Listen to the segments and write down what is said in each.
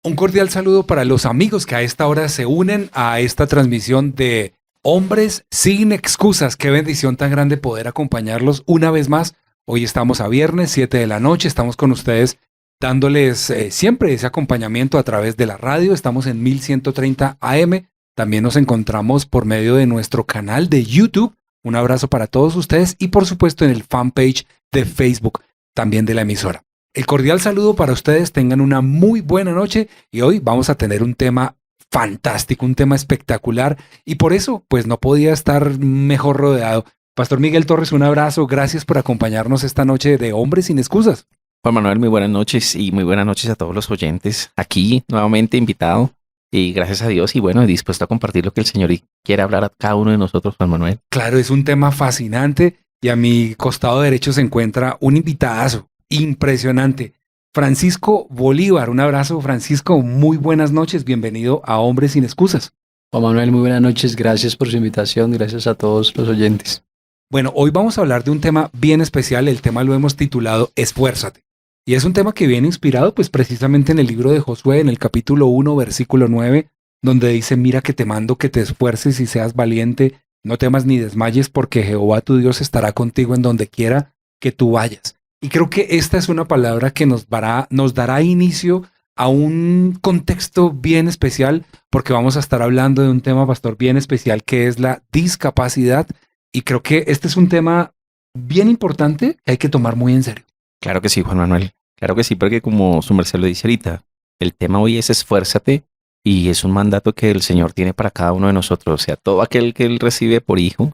Un cordial saludo para los amigos que a esta hora se unen a esta transmisión de Hombres sin Excusas. Qué bendición tan grande poder acompañarlos una vez más. Hoy estamos a viernes, 7 de la noche. Estamos con ustedes dándoles siempre ese acompañamiento a través de la radio. Estamos en 1130 AM. También nos encontramos por medio de nuestro canal de YouTube. Un abrazo para todos ustedes y por supuesto en el fanpage de Facebook también de la emisora. El cordial saludo para ustedes, tengan una muy buena noche y hoy vamos a tener un tema fantástico, un tema espectacular y por eso pues no podía estar mejor rodeado. Pastor Miguel Torres, un abrazo, gracias por acompañarnos esta noche de Hombres sin Excusas. Juan Manuel, muy buenas noches y muy buenas noches a todos los oyentes. Aquí nuevamente invitado y gracias a Dios y bueno, dispuesto a compartir lo que el Señor quiere hablar a cada uno de nosotros, Juan Manuel. Claro, es un tema fascinante y a mi costado derecho se encuentra un invitadazo. Impresionante. Francisco Bolívar, un abrazo Francisco, muy buenas noches, bienvenido a Hombres sin Excusas. Juan Manuel, muy buenas noches, gracias por su invitación, gracias a todos los oyentes. Bueno, hoy vamos a hablar de un tema bien especial, el tema lo hemos titulado Esfuérzate. Y es un tema que viene inspirado pues precisamente en el libro de Josué, en el capítulo 1, versículo 9, donde dice, mira que te mando que te esfuerces y seas valiente, no temas ni desmayes porque Jehová tu Dios estará contigo en donde quiera que tú vayas. Y creo que esta es una palabra que nos dará inicio a un contexto bien especial, porque vamos a estar hablando de un tema, pastor, bien especial, que es la discapacidad. Y creo que este es un tema bien importante que hay que tomar muy en serio. Claro que sí, Juan Manuel. Claro que sí, porque como su merced lo dice ahorita, el tema hoy es esfuérzate y es un mandato que el Señor tiene para cada uno de nosotros. O sea, todo aquel que Él recibe por hijo,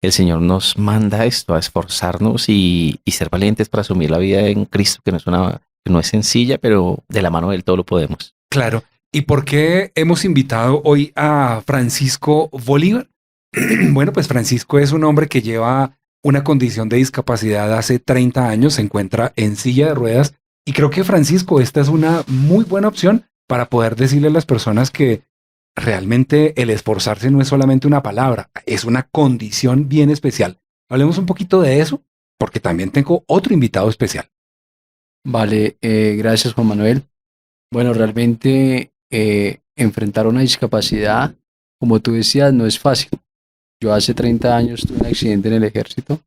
el Señor nos manda esto, a esforzarnos y ser valientes para asumir la vida en Cristo, que no es sencilla, pero de la mano de Él todo lo podemos. Claro. ¿Y por qué hemos invitado hoy a Francisco Bolívar? Bueno, pues Francisco es un hombre que lleva una condición de discapacidad hace 30 años, se encuentra en silla de ruedas y creo que Francisco, esta es una muy buena opción para poder decirle a las personas que realmente el esforzarse no es solamente una palabra, es una condición bien especial. Hablemos un poquito de eso, porque también tengo otro invitado especial. Vale, gracias Juan Manuel. Bueno, realmente enfrentar una discapacidad, como tú decías, no es fácil. Yo hace 30 años tuve un accidente en el ejército.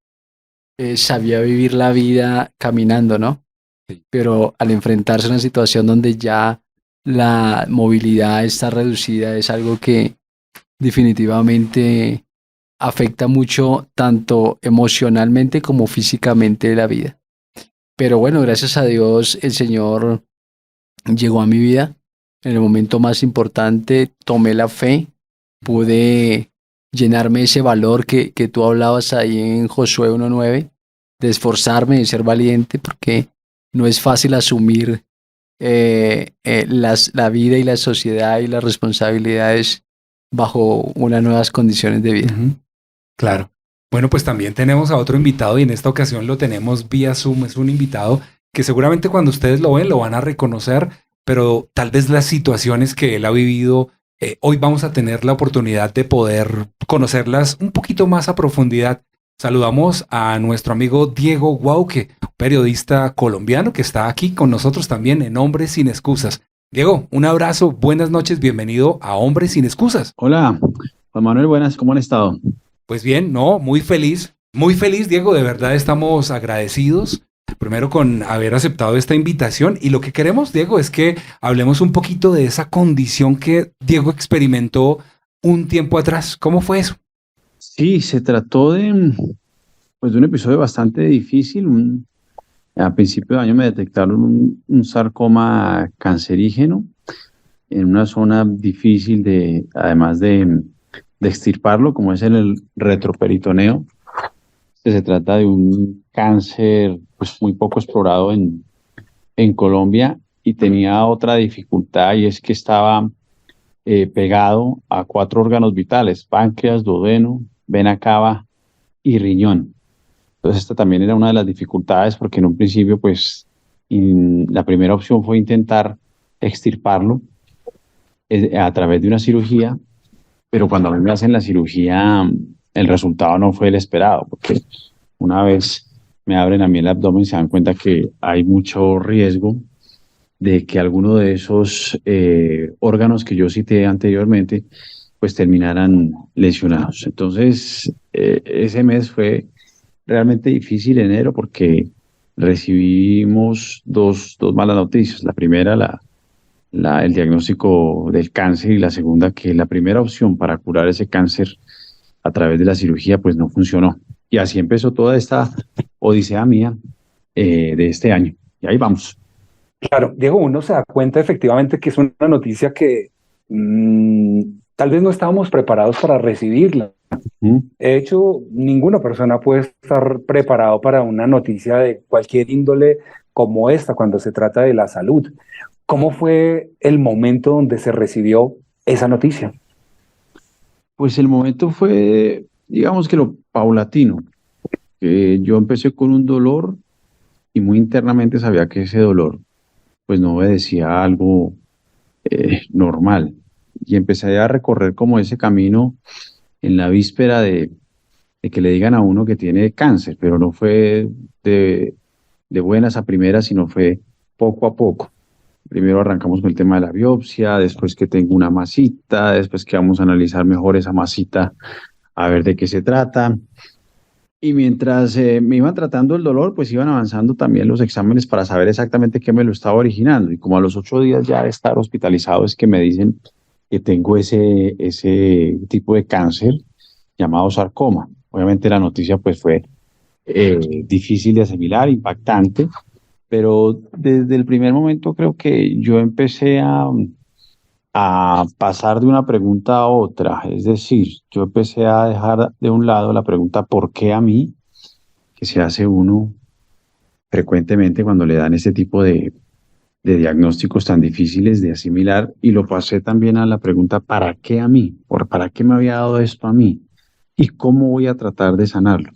Sabía vivir la vida caminando, ¿no? Sí. Pero al enfrentarse a una situación donde ya la movilidad está reducida, es algo que definitivamente afecta mucho tanto emocionalmente como físicamente la vida. Pero bueno, gracias a Dios el Señor llegó a mi vida en el momento más importante, tomé la fe, pude llenarme ese valor que tú hablabas ahí en Josué 1:9, de esforzarme, de ser valiente, porque no es fácil asumir la vida y la sociedad y las responsabilidades bajo unas nuevas condiciones de vida. Uh-huh. Claro. Bueno, pues también tenemos a otro invitado y en esta ocasión lo tenemos vía Zoom. Es un invitado que seguramente cuando ustedes lo ven lo van a reconocer, pero tal vez las situaciones que él ha vivido, hoy vamos a tener la oportunidad de poder conocerlas un poquito más a profundidad. Saludamos a nuestro amigo Diego Guauque, periodista colombiano que está aquí con nosotros también en Hombres sin Excusas. Diego, un abrazo, buenas noches, bienvenido a Hombres sin Excusas. Hola, Juan Manuel, buenas, ¿cómo han estado? Pues bien, no, muy feliz, Diego, de verdad estamos agradecidos, primero con haber aceptado esta invitación y lo que queremos, Diego, es que hablemos un poquito de esa condición que Diego experimentó un tiempo atrás. ¿Cómo fue eso? Sí, se trató de un episodio bastante difícil. A principio de año me detectaron un sarcoma cancerígeno en una zona difícil además de extirparlo, como es en el retroperitoneo. Se trata de un cáncer pues, muy poco explorado en Colombia y tenía otra dificultad y es que estaba pegado a 4 órganos vitales: páncreas, duodeno, vena cava y riñón. Entonces esta también era una de las dificultades porque en un principio pues la primera opción fue intentar extirparlo a través de una cirugía, pero cuando a mí me hacen la cirugía el resultado no fue el esperado, porque una vez me abren a mí el abdomen se dan cuenta que hay mucho riesgo de que alguno de esos órganos que yo cité anteriormente pues terminaran lesionados. Entonces, ese mes fue realmente difícil, enero, porque recibimos dos malas noticias. La primera, el diagnóstico del cáncer, y la segunda, que la primera opción para curar ese cáncer a través de la cirugía pues no funcionó. Y así empezó toda esta odisea mía de este año. Y ahí vamos. Claro, Diego, uno se da cuenta efectivamente que es una noticia que tal vez no estábamos preparados para recibirla. ¿Mm? De hecho, ninguna persona puede estar preparado para una noticia de cualquier índole como esta cuando se trata de la salud. ¿Cómo fue el momento donde se recibió esa noticia? Pues el momento fue, digamos que lo paulatino. Yo empecé con un dolor y muy internamente sabía que ese dolor pues no obedecía a algo normal. Y empecé a recorrer como ese camino en la víspera de que le digan a uno que tiene cáncer, pero no fue de buenas a primeras, sino fue poco a poco. Primero arrancamos con el tema de la biopsia, después que tengo una masita, después que vamos a analizar mejor esa masita a ver de qué se trata. Y mientras me iban tratando el dolor, pues iban avanzando también los exámenes para saber exactamente qué me lo estaba originando. Y como a los 8 días ya de estar hospitalizado es que me dicen que tengo ese tipo de cáncer llamado sarcoma. Obviamente la noticia pues fue difícil de asimilar, impactante, pero desde el primer momento creo que yo empecé a pasar de una pregunta a otra. Es decir, yo empecé a dejar de un lado la pregunta ¿por qué a mí? Que se hace uno frecuentemente cuando le dan este tipo de diagnósticos tan difíciles de asimilar, y lo pasé también a la pregunta ¿para qué a mí? ¿Para qué me había dado esto a mí? ¿Y cómo voy a tratar de sanarlo?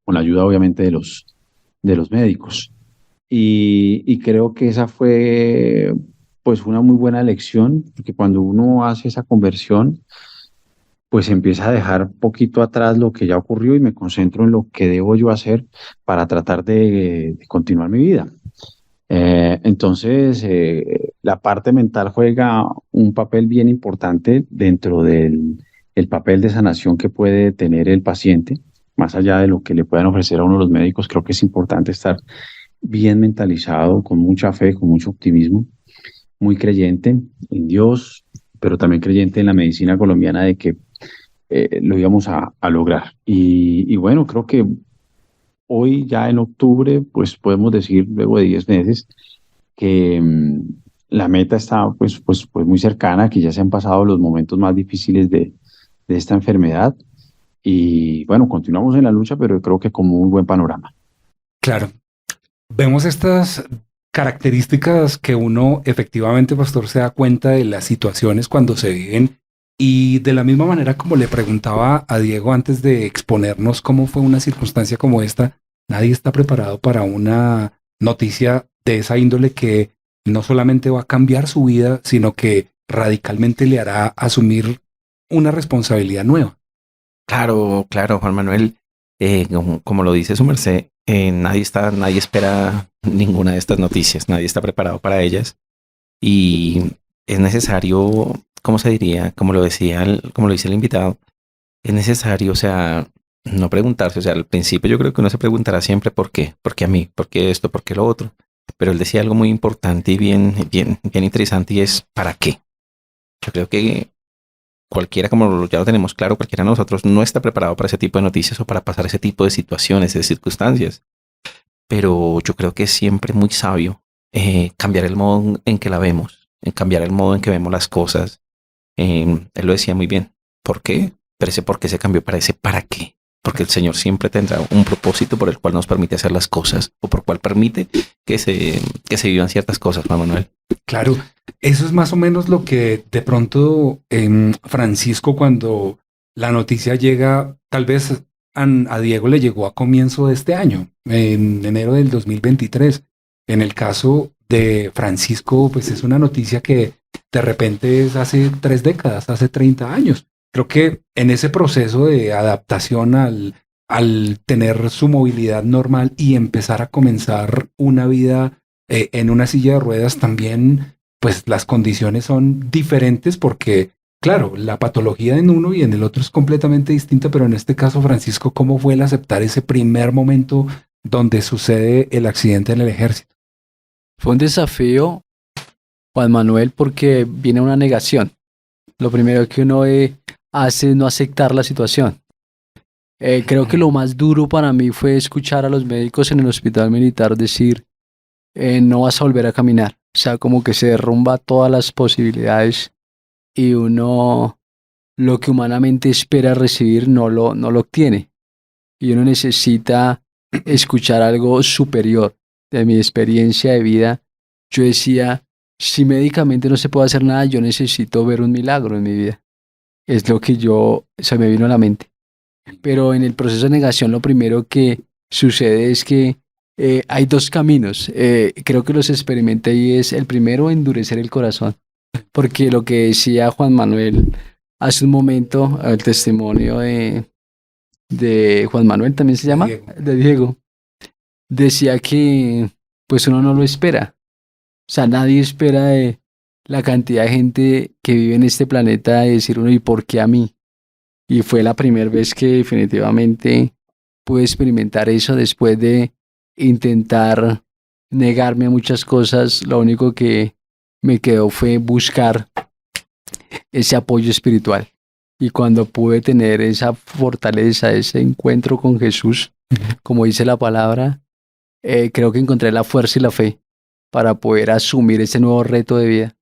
Con la ayuda obviamente de los médicos. Y creo que esa fue pues una muy buena lección, porque cuando uno hace esa conversión, pues empieza a dejar poquito atrás lo que ya ocurrió y me concentro en lo que debo yo hacer para tratar de continuar mi vida. Entonces, la parte mental juega un papel bien importante dentro del el papel de sanación que puede tener el paciente, más allá de lo que le puedan ofrecer a uno los médicos. Creo que es importante estar bien mentalizado, con mucha fe, con mucho optimismo, muy creyente en Dios, pero también creyente en la medicina colombiana de que lo íbamos a lograr. Y bueno, creo que hoy ya en octubre, pues podemos decir, luego de 10 meses, que la meta está pues muy cercana, que ya se han pasado los momentos más difíciles de esta enfermedad. Y bueno, continuamos en la lucha, pero creo que con muy buen panorama. Claro, vemos estas características que uno efectivamente, pastor, se da cuenta de las situaciones cuando se viven, y de la misma manera como le preguntaba a Diego antes de exponernos cómo fue una circunstancia como esta, nadie está preparado para una noticia de esa índole que no solamente va a cambiar su vida, sino que radicalmente le hará asumir una responsabilidad nueva. Claro, claro, Juan Manuel. Como lo dice su merced, nadie espera ninguna de estas noticias, nadie está preparado para ellas. Y es necesario, ¿cómo se diría? Como lo dice el invitado, es necesario, o sea, no preguntarse, o sea, al principio yo creo que uno se preguntará siempre por qué a mí, por qué esto, por qué lo otro. Pero él decía algo muy importante y bien interesante, y es ¿para qué? Yo creo que cualquiera, como ya lo tenemos claro, cualquiera de nosotros no está preparado para ese tipo de noticias o para pasar ese tipo de situaciones, de circunstancias. Pero yo creo que es siempre muy sabio cambiar el modo en que la vemos, en cambiar el modo en que vemos las cosas. Él lo decía muy bien. ¿Por qué? Pero ese por qué se cambió para ese para qué. Porque el Señor siempre tendrá un propósito por el cual nos permite hacer las cosas, o por cual permite que se vivan ciertas cosas, Juan Manuel. Claro, eso es más o menos lo que de pronto Francisco, cuando la noticia llega, tal vez a Diego le llegó a comienzo de este año, en enero del 2023. En el caso de Francisco, pues es una noticia que de repente es hace 3 décadas, hace 30 años. Creo que en ese proceso de adaptación al tener su movilidad normal y empezar a comenzar una vida en una silla de ruedas también, pues las condiciones son diferentes porque, claro, la patología en uno y en el otro es completamente distinta, pero en este caso, Francisco, ¿cómo fue el aceptar ese primer momento donde sucede el accidente en el ejército? Fue un desafío, Juan Manuel, porque viene una negación. Lo primero que uno hace es no aceptar la situación. Creo que lo más duro para mí fue escuchar a los médicos en el hospital militar decir, no vas a volver a caminar. O sea, como que se derrumba todas las posibilidades y uno lo que humanamente espera recibir no lo obtiene. Y uno necesita escuchar algo superior. De mi experiencia de vida, yo decía, si médicamente no se puede hacer nada, yo necesito ver un milagro en mi vida. Es lo que se me vino a la mente. Pero en el proceso de negación lo primero que sucede es que hay dos caminos. Creo que los experimenté y es el primero, endurecer el corazón. Porque lo que decía Juan Manuel hace un momento, el testimonio de Juan Manuel también se llama, Diego. de Diego, decía que pues uno no lo espera. O sea, nadie espera de la cantidad de gente que vive en este planeta de decir uno, ¿y por qué a mí? Y fue la primera vez que definitivamente pude experimentar eso después de intentar negarme a muchas cosas. Lo único que me quedó fue buscar ese apoyo espiritual. Y cuando pude tener esa fortaleza, ese encuentro con Jesús, como dice la palabra, creo que encontré la fuerza y la fe para poder asumir ese nuevo reto de vida.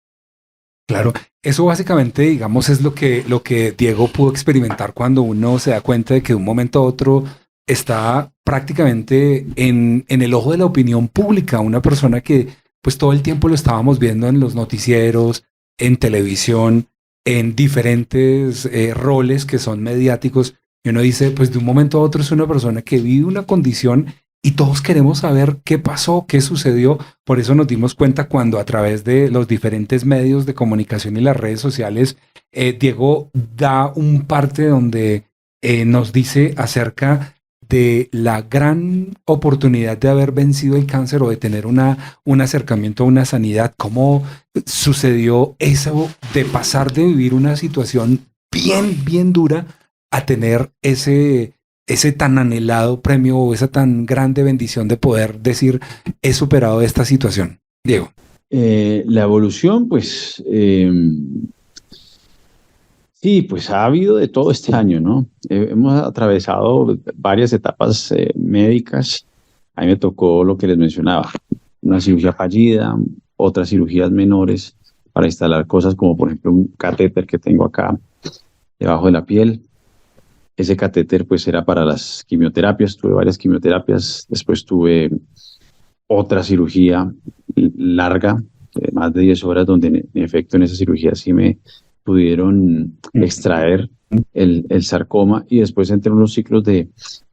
Claro, eso básicamente, digamos, es lo que Diego pudo experimentar cuando uno se da cuenta de que de un momento a otro está prácticamente en el ojo de la opinión pública, una persona que pues todo el tiempo lo estábamos viendo en los noticieros, en televisión, en diferentes roles que son mediáticos, y uno dice, pues de un momento a otro es una persona que vive una condición y todos queremos saber qué pasó, qué sucedió. Por eso nos dimos cuenta cuando a través de los diferentes medios de comunicación y las redes sociales, Diego da un parte donde nos dice acerca de la gran oportunidad de haber vencido el cáncer o de tener un acercamiento a una sanidad. ¿Cómo sucedió eso de pasar de vivir una situación bien dura a tener ese tan anhelado premio o esa tan grande bendición de poder decir, he superado esta situación? Diego. La evolución, pues, sí, pues ha habido de todo este año, ¿no? Hemos atravesado varias etapas médicas. A mí me tocó lo que les mencionaba, una cirugía fallida, otras cirugías menores para instalar cosas como, por ejemplo, un catéter que tengo acá debajo de la piel. Ese catéter pues era para las quimioterapias, tuve varias quimioterapias, después tuve otra cirugía larga, de más de 10 horas, donde en efecto en esa cirugía sí me pudieron extraer el sarcoma y después entré en unos ciclos de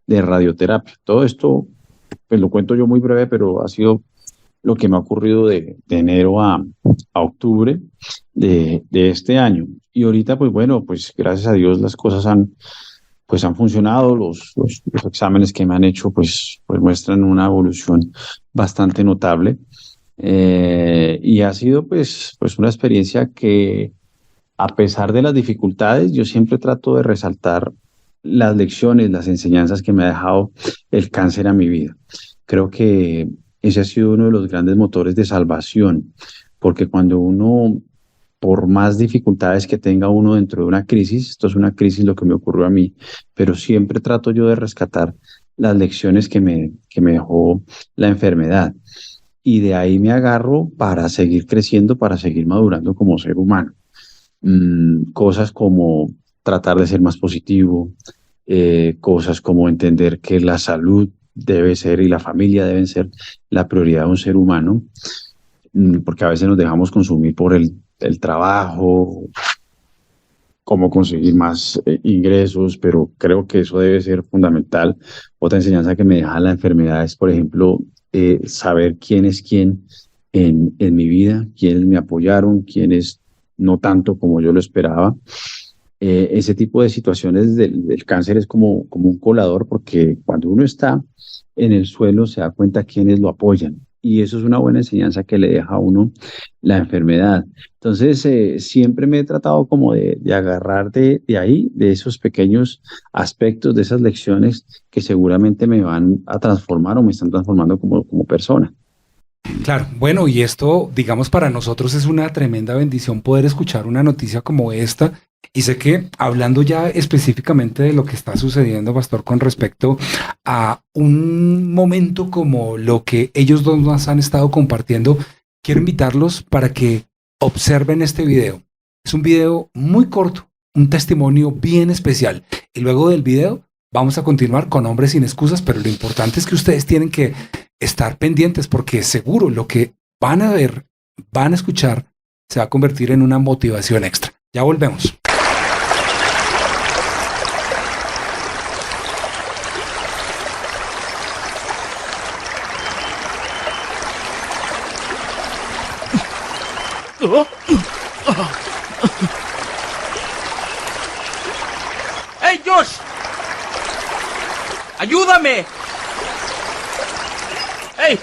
radioterapia. Todo esto, pues lo cuento yo muy breve, pero ha sido lo que me ha ocurrido de enero a octubre de este año. Y ahorita, pues bueno, pues gracias a Dios las cosas han funcionado, los exámenes que me han hecho pues muestran una evolución bastante notable y ha sido pues una experiencia que a pesar de las dificultades yo siempre trato de resaltar las lecciones, las enseñanzas que me ha dejado el cáncer a mi vida. Creo que ese ha sido uno de los grandes motores de salvación, porque cuando uno, por más dificultades que tenga uno dentro de una crisis, esto es una crisis lo que me ocurrió a mí, pero siempre trato yo de rescatar las lecciones que me dejó la enfermedad. Y de ahí me agarro para seguir creciendo, para seguir madurando como ser humano. Cosas como tratar de ser más positivo, cosas como entender que la salud debe ser y la familia deben ser la prioridad de un ser humano, porque a veces nos dejamos consumir por el trabajo, cómo conseguir más ingresos, pero creo que eso debe ser fundamental. Otra enseñanza que me deja la enfermedad es, por ejemplo, saber quién es quién en mi vida, quiénes me apoyaron, quiénes no tanto como yo lo esperaba. Ese tipo de situaciones del cáncer es como un colador, porque cuando uno está en el suelo se da cuenta quiénes lo apoyan y eso es una buena enseñanza que le deja a uno la enfermedad. Entonces, siempre me he tratado como de agarrar de ahí, de esos pequeños aspectos, de esas lecciones que seguramente me van a transformar o me están transformando como persona. Claro, bueno, y esto, digamos, para nosotros es una tremenda bendición poder escuchar una noticia como esta. Y sé que hablando ya específicamente de lo que está sucediendo, Pastor, con respecto a un momento como lo que ellos dos nos han estado compartiendo, quiero invitarlos para que observen este video. Es un video muy corto, un testimonio bien especial. Y luego del video vamos a continuar con Hombres sin Excusas, pero lo importante es que ustedes tienen que estar pendientes porque seguro lo que van a ver, van a escuchar, se va a convertir en una motivación extra. Ya volvemos. ¡Hey, Josh! ¡Ayúdame! ¡Hey!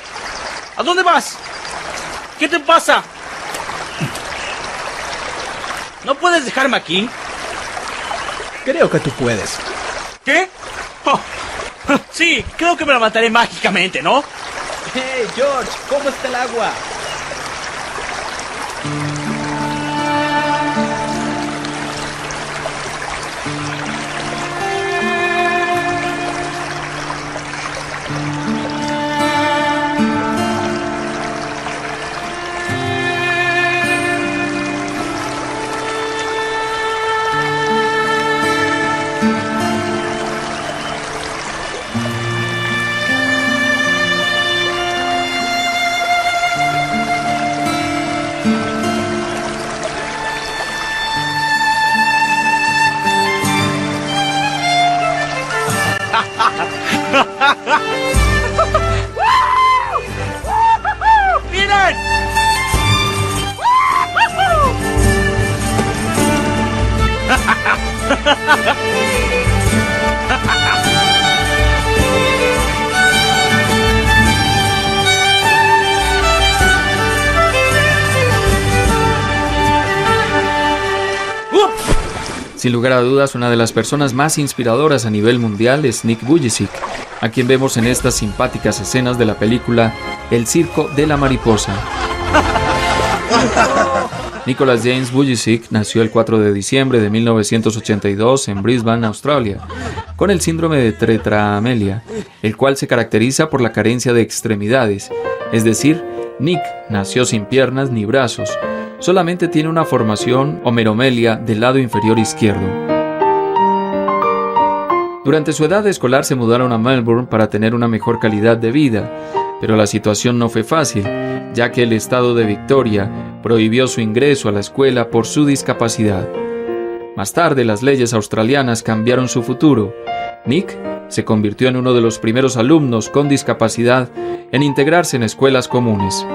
¿A dónde vas? ¿Qué te pasa? ¿No puedes dejarme aquí? Creo que tú puedes. ¿Qué? Oh, sí, creo que me levantaré mágicamente, ¿no? Hey, George, ¿cómo está el agua? ¡Miren! Sin lugar a dudas, una de las personas más inspiradoras a nivel mundial es Nick Vujicic, a quien vemos en estas simpáticas escenas de la película El Circo de la Mariposa. Nicholas James Vujicic nació el 4 de diciembre de 1982 en Brisbane, Australia, con el síndrome de tetraamelia, el cual se caracteriza por la carencia de extremidades, es decir, Nick nació sin piernas ni brazos, solamente tiene una formación o meromelia del lado inferior izquierdo. Durante su edad escolar se mudaron a Melbourne para tener una mejor calidad de vida, pero la situación no fue fácil, ya que el estado de Victoria prohibió su ingreso a la escuela por su discapacidad. Más tarde, las leyes australianas cambiaron su futuro. Nick se convirtió en uno de los primeros alumnos con discapacidad en integrarse en escuelas comunes.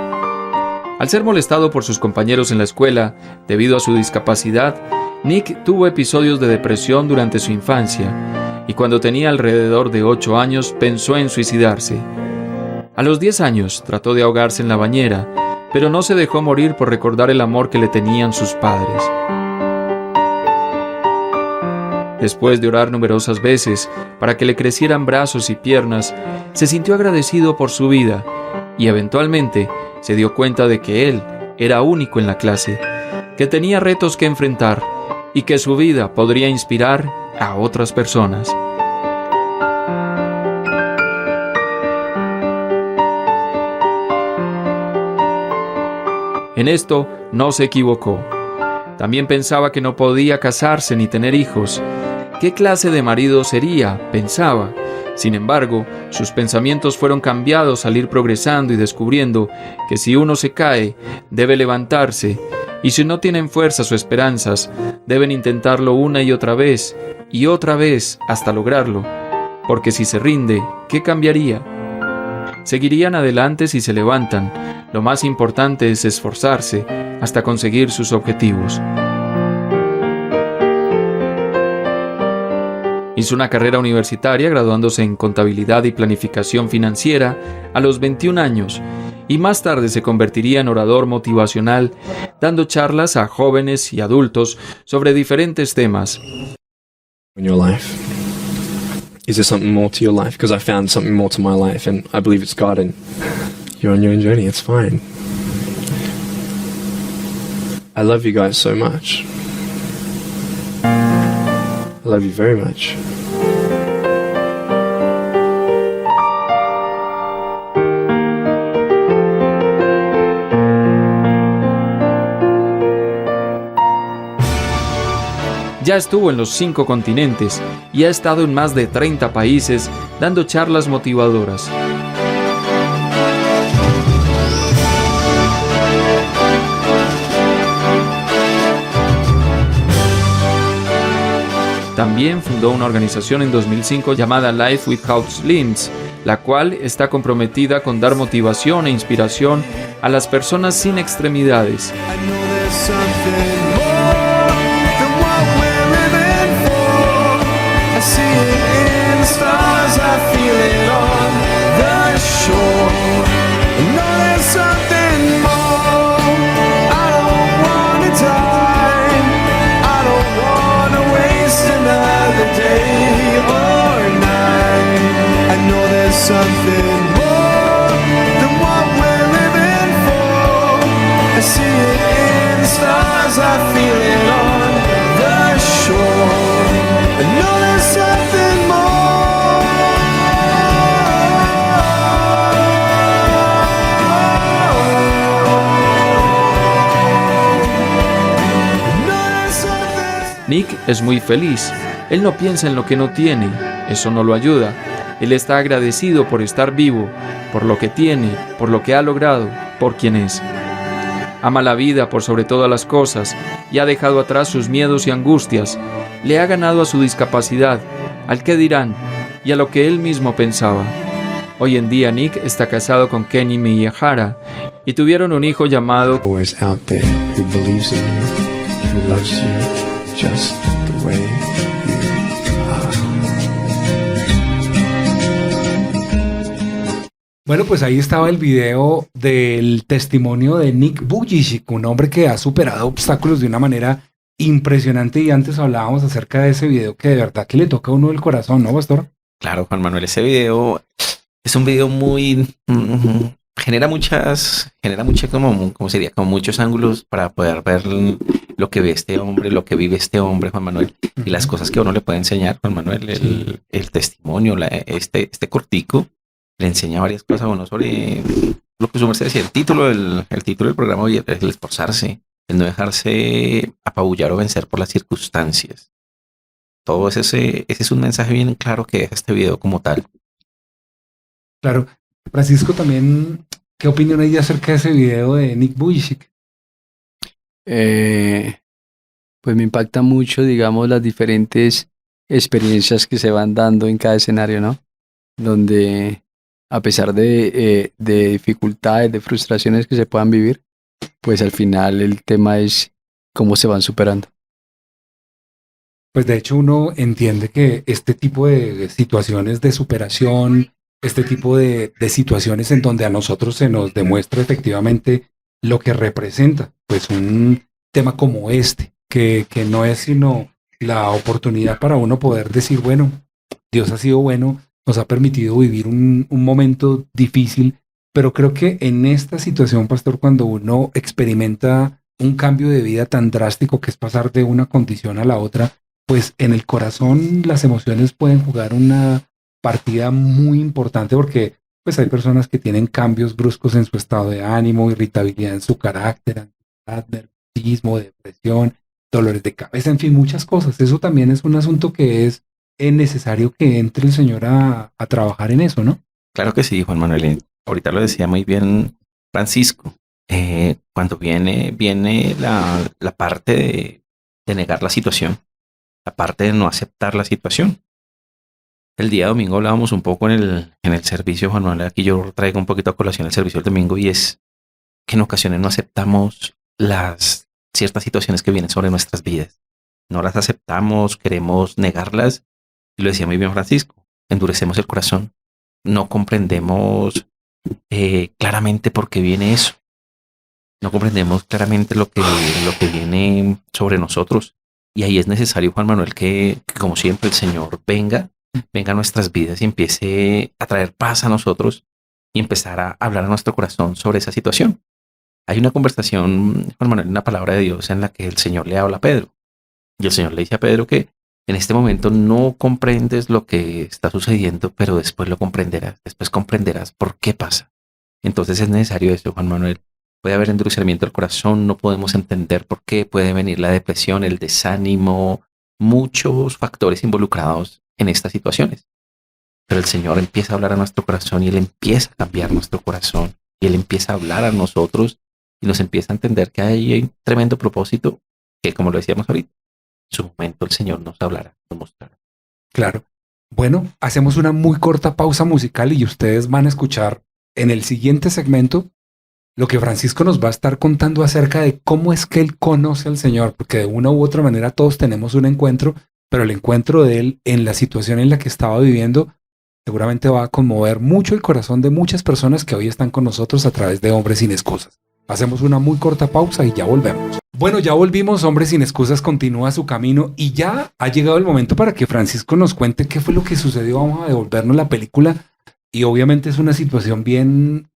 Al ser molestado por sus compañeros en la escuela debido a su discapacidad, Nick tuvo episodios de depresión durante su infancia y cuando tenía alrededor de 8 años pensó en suicidarse. A los 10 años trató de ahogarse en la bañera, pero no se dejó morir por recordar el amor que le tenían sus padres. Después de orar numerosas veces para que le crecieran brazos y piernas, se sintió agradecido por su vida y eventualmente se dio cuenta de que él era único en la clase, que tenía retos que enfrentar y que su vida podría inspirar a otras personas. En esto no se equivocó. También pensaba que no podía casarse ni tener hijos. ¿Qué clase de marido sería?, pensaba. Sin embargo, sus pensamientos fueron cambiados al ir progresando y descubriendo que si uno se cae, debe levantarse, y si no tienen fuerzas o esperanzas, deben intentarlo una y otra vez hasta lograrlo, porque si se rinde, ¿qué cambiaría? Seguirían adelante si se levantan. Lo más importante es esforzarse hasta conseguir sus objetivos. Hizo una carrera universitaria graduándose en Contabilidad y Planificación Financiera a los 21 años y más tarde se convertiría en orador motivacional, dando charlas a jóvenes y adultos sobre diferentes temas. In your life? Is there something more to your life? Because I found something more to my life, and I believe it's God, and you're on your own journey. It's fine. I love you guys so much. I love you very much. Ya estuvo en los 5 continentes y ha estado en más de 30 países dando charlas motivadoras. También fundó una organización en 2005 llamada Life Without Limits, la cual está comprometida con dar motivación e inspiración a las personas sin extremidades. Something more than what we're living for. I see it in the stars, I feel it on the shore. I know there's something more. I know there's something. Nick es muy feliz. Él no piensa en lo que no tiene. Eso no lo ayuda. Él está agradecido por estar vivo, por lo que tiene, por lo que ha logrado, por quien es. Ama la vida por sobre todas las cosas y ha dejado atrás sus miedos y angustias. Le ha ganado a su discapacidad, al qué dirán y a lo que él mismo pensaba. Hoy en día Nick está casado con Kenny Miyahara y tuvieron un hijo llamado Always out there who believes in you, who loves you just the way you are. Bueno, pues ahí estaba el video del testimonio de Nick Vujicic, un hombre que ha superado obstáculos de una manera impresionante, y antes hablábamos acerca de ese video que de verdad que le toca a uno el corazón, ¿no, pastor? Claro, Juan Manuel, ese video es un video muy... genera como sería, como muchos ángulos para poder ver lo que ve este hombre, lo que vive este hombre, Juan Manuel, y las cosas que uno le puede enseñar, Juan Manuel, el testimonio, este cortico, le enseña varias cosas a uno sobre lo que su merced decía. El título del programa hoy es el esforzarse, el no dejarse apabullar o vencer por las circunstancias. Todo ese es un mensaje bien claro que deja este video como tal. Claro. Francisco, también, ¿qué opinión hay acerca de ese video de Nick Vujicic? Pues me impacta mucho, digamos, las diferentes experiencias que se van dando en cada escenario, ¿no? Donde a pesar de dificultades, de frustraciones que se puedan vivir, pues al final el tema es cómo se van superando. Pues de hecho uno entiende que este tipo de situaciones de superación, este tipo de situaciones en donde a nosotros se nos demuestra efectivamente lo que representa, pues un tema como este, que no es sino la oportunidad para uno poder decir, bueno, Dios ha sido bueno, nos ha permitido vivir un momento difícil, pero creo que en esta situación, pastor, cuando uno experimenta un cambio de vida tan drástico que es pasar de una condición a la otra, pues en el corazón las emociones pueden jugar una partida muy importante, porque pues hay personas que tienen cambios bruscos en su estado de ánimo, irritabilidad en su carácter, ansiedad, nerviosismo, depresión, dolores de cabeza, en fin, muchas cosas. Eso también es un asunto que es necesario que entre el Señor a trabajar en eso, ¿no? Claro que sí, Juan Manuel. Ahorita lo decía muy bien Francisco. Cuando viene la parte de negar la situación, la parte de no aceptar la situación. El día domingo hablábamos un poco en el servicio, Juan Manuel. Aquí yo traigo un poquito a colación el servicio del domingo, y es que en ocasiones no aceptamos las ciertas situaciones que vienen sobre nuestras vidas. No las aceptamos, queremos negarlas. Y lo decía muy bien Francisco, endurecemos el corazón, no comprendemos claramente por qué viene eso. No comprendemos claramente lo que viene sobre nosotros. Y ahí es necesario, Juan Manuel, que como siempre el Señor venga a nuestras vidas y empiece a traer paz a nosotros y empezar a hablar a nuestro corazón sobre esa situación. Hay una conversación, Juan Manuel, una palabra de Dios en la que el Señor le habla a Pedro. Y el Señor le dice a Pedro que en este momento no comprendes lo que está sucediendo, pero después lo comprenderás. Después comprenderás por qué pasa. Entonces es necesario eso, Juan Manuel. Puede haber endurecimiento del corazón, no podemos entender por qué, puede venir la depresión, el desánimo, muchos factores involucrados en estas situaciones. Pero el Señor empieza a hablar a nuestro corazón y Él empieza a cambiar nuestro corazón y Él empieza a hablar a nosotros y nos empieza a entender que hay un tremendo propósito que, como lo decíamos ahorita, en su momento el Señor nos hablará, nos mostrará. Claro. Bueno, hacemos una muy corta pausa musical y ustedes van a escuchar en el siguiente segmento lo que Francisco nos va a estar contando acerca de cómo es que él conoce al Señor, porque de una u otra manera todos tenemos un encuentro, pero el encuentro de él en la situación en la que estaba viviendo seguramente va a conmover mucho el corazón de muchas personas que hoy están con nosotros a través de Hombres Sin Excusas. Hacemos una muy corta pausa y ya volvemos. Bueno, ya volvimos. Hombres Sin Excusas continúa su camino y ya ha llegado el momento para que Francisco nos cuente qué fue lo que sucedió. Vamos a devolvernos la película y obviamente es una situación bien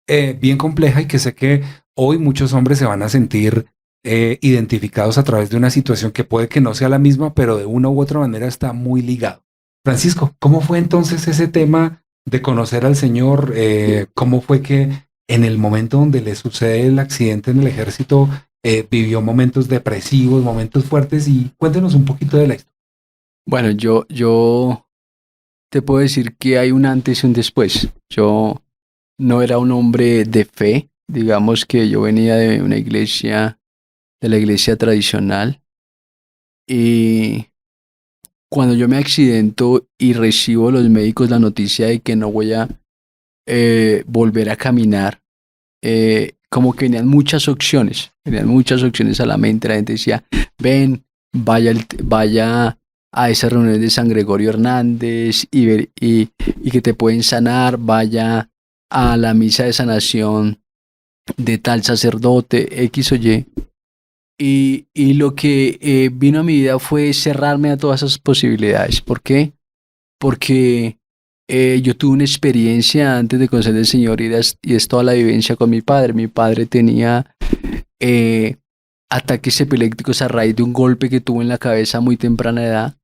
compleja y que sé que hoy muchos hombres se van a sentir identificados a través de una situación que puede que no sea la misma, pero de una u otra manera está muy ligado. Francisco, ¿cómo fue entonces ese tema de conocer al Señor? ¿Cómo fue que en el momento donde le sucede el accidente en el ejército vivió momentos depresivos, momentos fuertes? Y cuéntenos un poquito de la historia. Bueno, yo te puedo decir que hay un antes y un después. Yo no era un hombre de fe, digamos que yo venía de una iglesia, de la iglesia tradicional, y cuando yo me accidento y recibo los médicos la noticia de que no voy a volver a caminar, como que venían muchas opciones a la mente. La gente decía, ven, vaya a esas reuniones de San Gregorio Hernández y que te pueden sanar, vaya a la misa de sanación de tal sacerdote, X o Y. Y lo que vino a mi vida fue cerrarme a todas esas posibilidades. ¿Por qué? Porque yo tuve una experiencia antes de conocer al Señor y es toda la vivencia con mi padre. Mi padre tenía ataques epilépticos a raíz de un golpe que tuvo en la cabeza a muy temprana edad.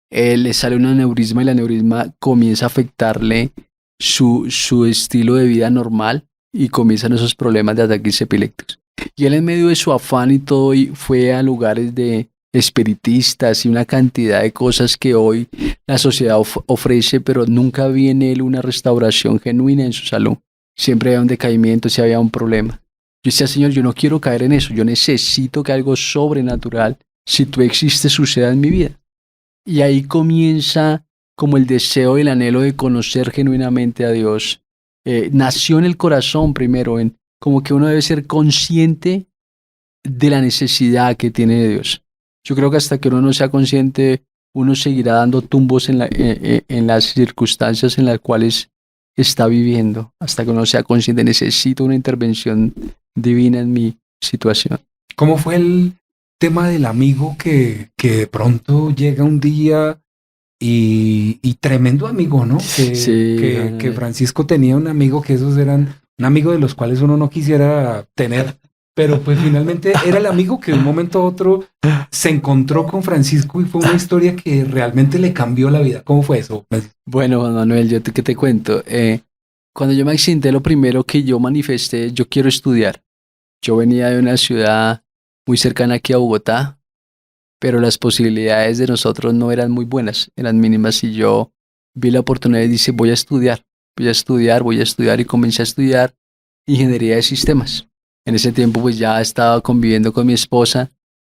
Le sale un aneurisma y el aneurisma comienza a afectarle su estilo de vida normal y comienzan esos problemas de ataques epilépticos. Y él, en medio de su afán y todo, fue a lugares de espiritistas y una cantidad de cosas que hoy la sociedad ofrece, pero nunca vi en él una restauración genuina en su salud. Siempre había un decaimiento, si había un problema. Yo decía, Señor, yo no quiero caer en eso, yo necesito que algo sobrenatural, si tú existes, suceda en mi vida. Y ahí comienza como el deseo y el anhelo de conocer genuinamente a Dios. Nació en el corazón primero, como que uno debe ser consciente de la necesidad que tiene de Dios. Yo creo que hasta que uno no sea consciente, uno seguirá dando tumbos en las circunstancias en las cuales está viviendo. Hasta que uno sea consciente, necesito una intervención divina en mi situación. ¿Cómo fue el tema del amigo que de pronto llega un día y tremendo amigo, ¿no? Que Francisco tenía un amigo que esos eran un amigo de los cuales uno no quisiera tener, pero pues finalmente era el amigo que de un momento a otro se encontró con Francisco y fue una historia que realmente le cambió la vida. ¿Cómo fue eso? Bueno, Juan Manuel, ¿qué te cuento? Cuando yo me accidenté, lo primero que yo manifesté, yo quiero estudiar. Yo venía de una ciudad muy cercana aquí a Bogotá, pero las posibilidades de nosotros no eran muy buenas, eran mínimas, y yo vi la oportunidad y dije, voy a estudiar y comencé a estudiar ingeniería de sistemas. En ese tiempo pues ya estaba conviviendo con mi esposa,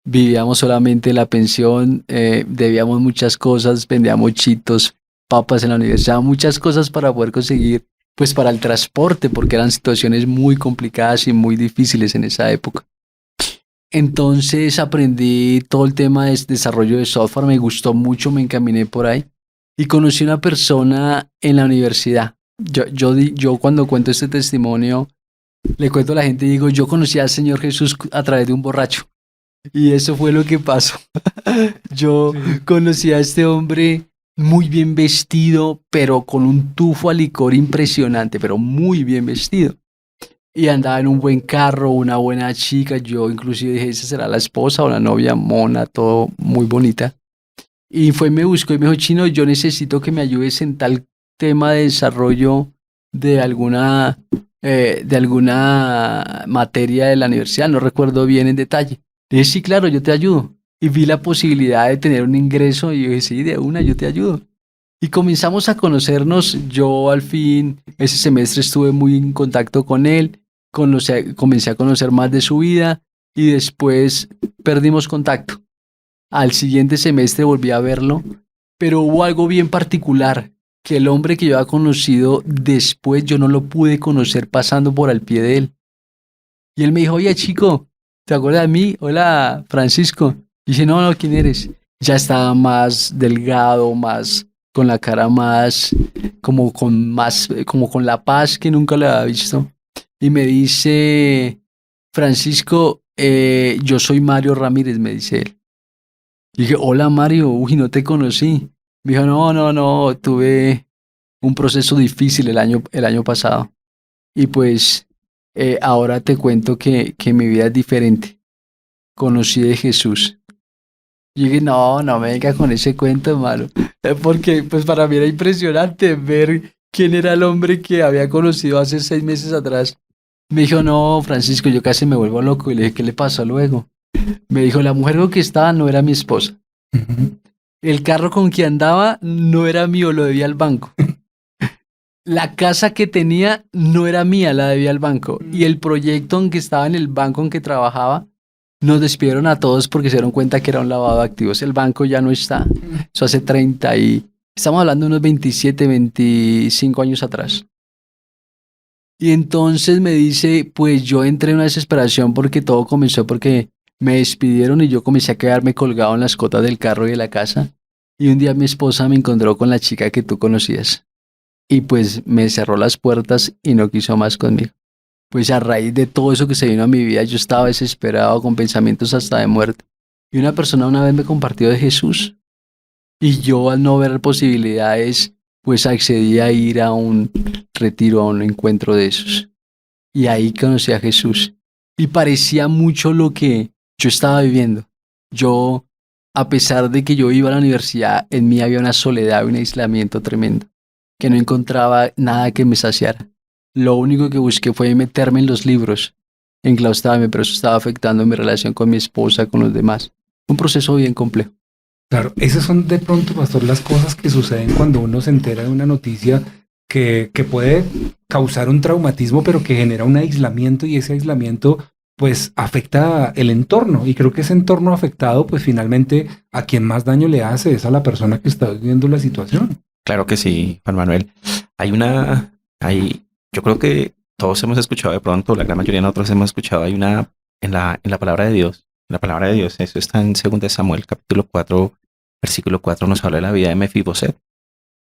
vivíamos solamente en la pensión, debíamos muchas cosas, vendíamos chitos, papas en la universidad, muchas cosas para poder conseguir, pues para el transporte, porque eran situaciones muy complicadas y muy difíciles en esa época. Entonces aprendí todo el tema de desarrollo de software, me gustó mucho, me encaminé por ahí y conocí una persona en la universidad Yo cuando cuento este testimonio, le cuento a la gente y digo, yo conocí al Señor Jesús a través de un borracho. Y eso fue lo que pasó. Yo conocí a este hombre muy bien vestido, pero con un tufo a licor impresionante, pero muy bien vestido. Y andaba en un buen carro, una buena chica. Yo inclusive dije, esa será la esposa o la novia, mona, todo muy bonita. Y fue, me buscó y me dijo, Chino, yo necesito que me ayudes en tal tema de desarrollo de alguna materia de la universidad. No recuerdo bien en detalle. Le dije, sí, claro, yo te ayudo. Y vi la posibilidad de tener un ingreso y yo dije, sí, de una, yo te ayudo. Y comenzamos a conocernos. Yo al fin, ese semestre estuve muy en contacto con él. Comencé a conocer más de su vida y después perdimos contacto. Al siguiente semestre volví a verlo, pero hubo algo bien particular, que el hombre que yo había conocido después yo no lo pude conocer pasando por al pie de él. Y él me dijo, oye chico, ¿te acuerdas de mí? Hola, Francisco. Y dije, no, ¿quién eres? Ya estaba más delgado, más con la cara más, como con la paz que nunca lo había visto. Y me dice, Francisco, yo soy Mario Ramírez, me dice él. Y dije, hola Mario, uy, no te conocí. Me dijo, no, tuve un proceso difícil el año pasado. Y pues ahora te cuento que mi vida es diferente. Conocí de Jesús. Y dije, no me venga con ese cuento, hermano. Porque pues para mí era impresionante ver quién era el hombre que había conocido hace 6 meses atrás. Me dijo, no, Francisco, yo casi me vuelvo loco. Y le dije, ¿qué le pasó luego? Me dijo, la mujer con que estaba no era mi esposa. El carro con que andaba no era mío, lo debía al banco. La casa que tenía no era mía, la debía al banco. Y el proyecto en que estaba en el banco en que trabajaba, nos despidieron a todos porque se dieron cuenta que era un lavado de activos. El banco ya no está. Eso hace 30 y... Estamos hablando de unos 27, 25 años atrás. Y entonces me dice, pues yo entré en una desesperación porque todo comenzó porque me despidieron y yo comencé a quedarme colgado en las cotas del carro y de la casa. Y un día mi esposa me encontró con la chica que tú conocías. Y pues me cerró las puertas y no quiso más conmigo. Pues a raíz de todo eso que se vino a mi vida, yo estaba desesperado con pensamientos hasta de muerte. Y una persona una vez me compartió de Jesús. Y yo al no ver posibilidades, pues accedí a ir a un retiro, a un encuentro de esos. Y ahí conocí a Jesús. Y parecía mucho lo que yo estaba viviendo. Yo, a pesar de que yo iba a la universidad, en mí había una soledad y un aislamiento tremendo, que no encontraba nada que me saciara. Lo único que busqué fue meterme en los libros, enclaustrarme, pero eso estaba afectando mi relación con mi esposa, con los demás. Un proceso bien complejo. Claro, esas son de pronto, pastor, las cosas que suceden cuando uno se entera de una noticia que puede causar un traumatismo, pero que genera un aislamiento, y ese aislamiento pues afecta el entorno, y creo que ese entorno afectado pues finalmente a quien más daño le hace es a la persona que está viviendo la situación. Claro que sí, Juan Manuel. Yo creo que todos hemos escuchado de pronto, la gran mayoría de nosotros hemos escuchado, en la palabra de Dios. La palabra de Dios, eso está en 2 Samuel, capítulo 4, versículo 4, nos habla de la vida de Mefiboset.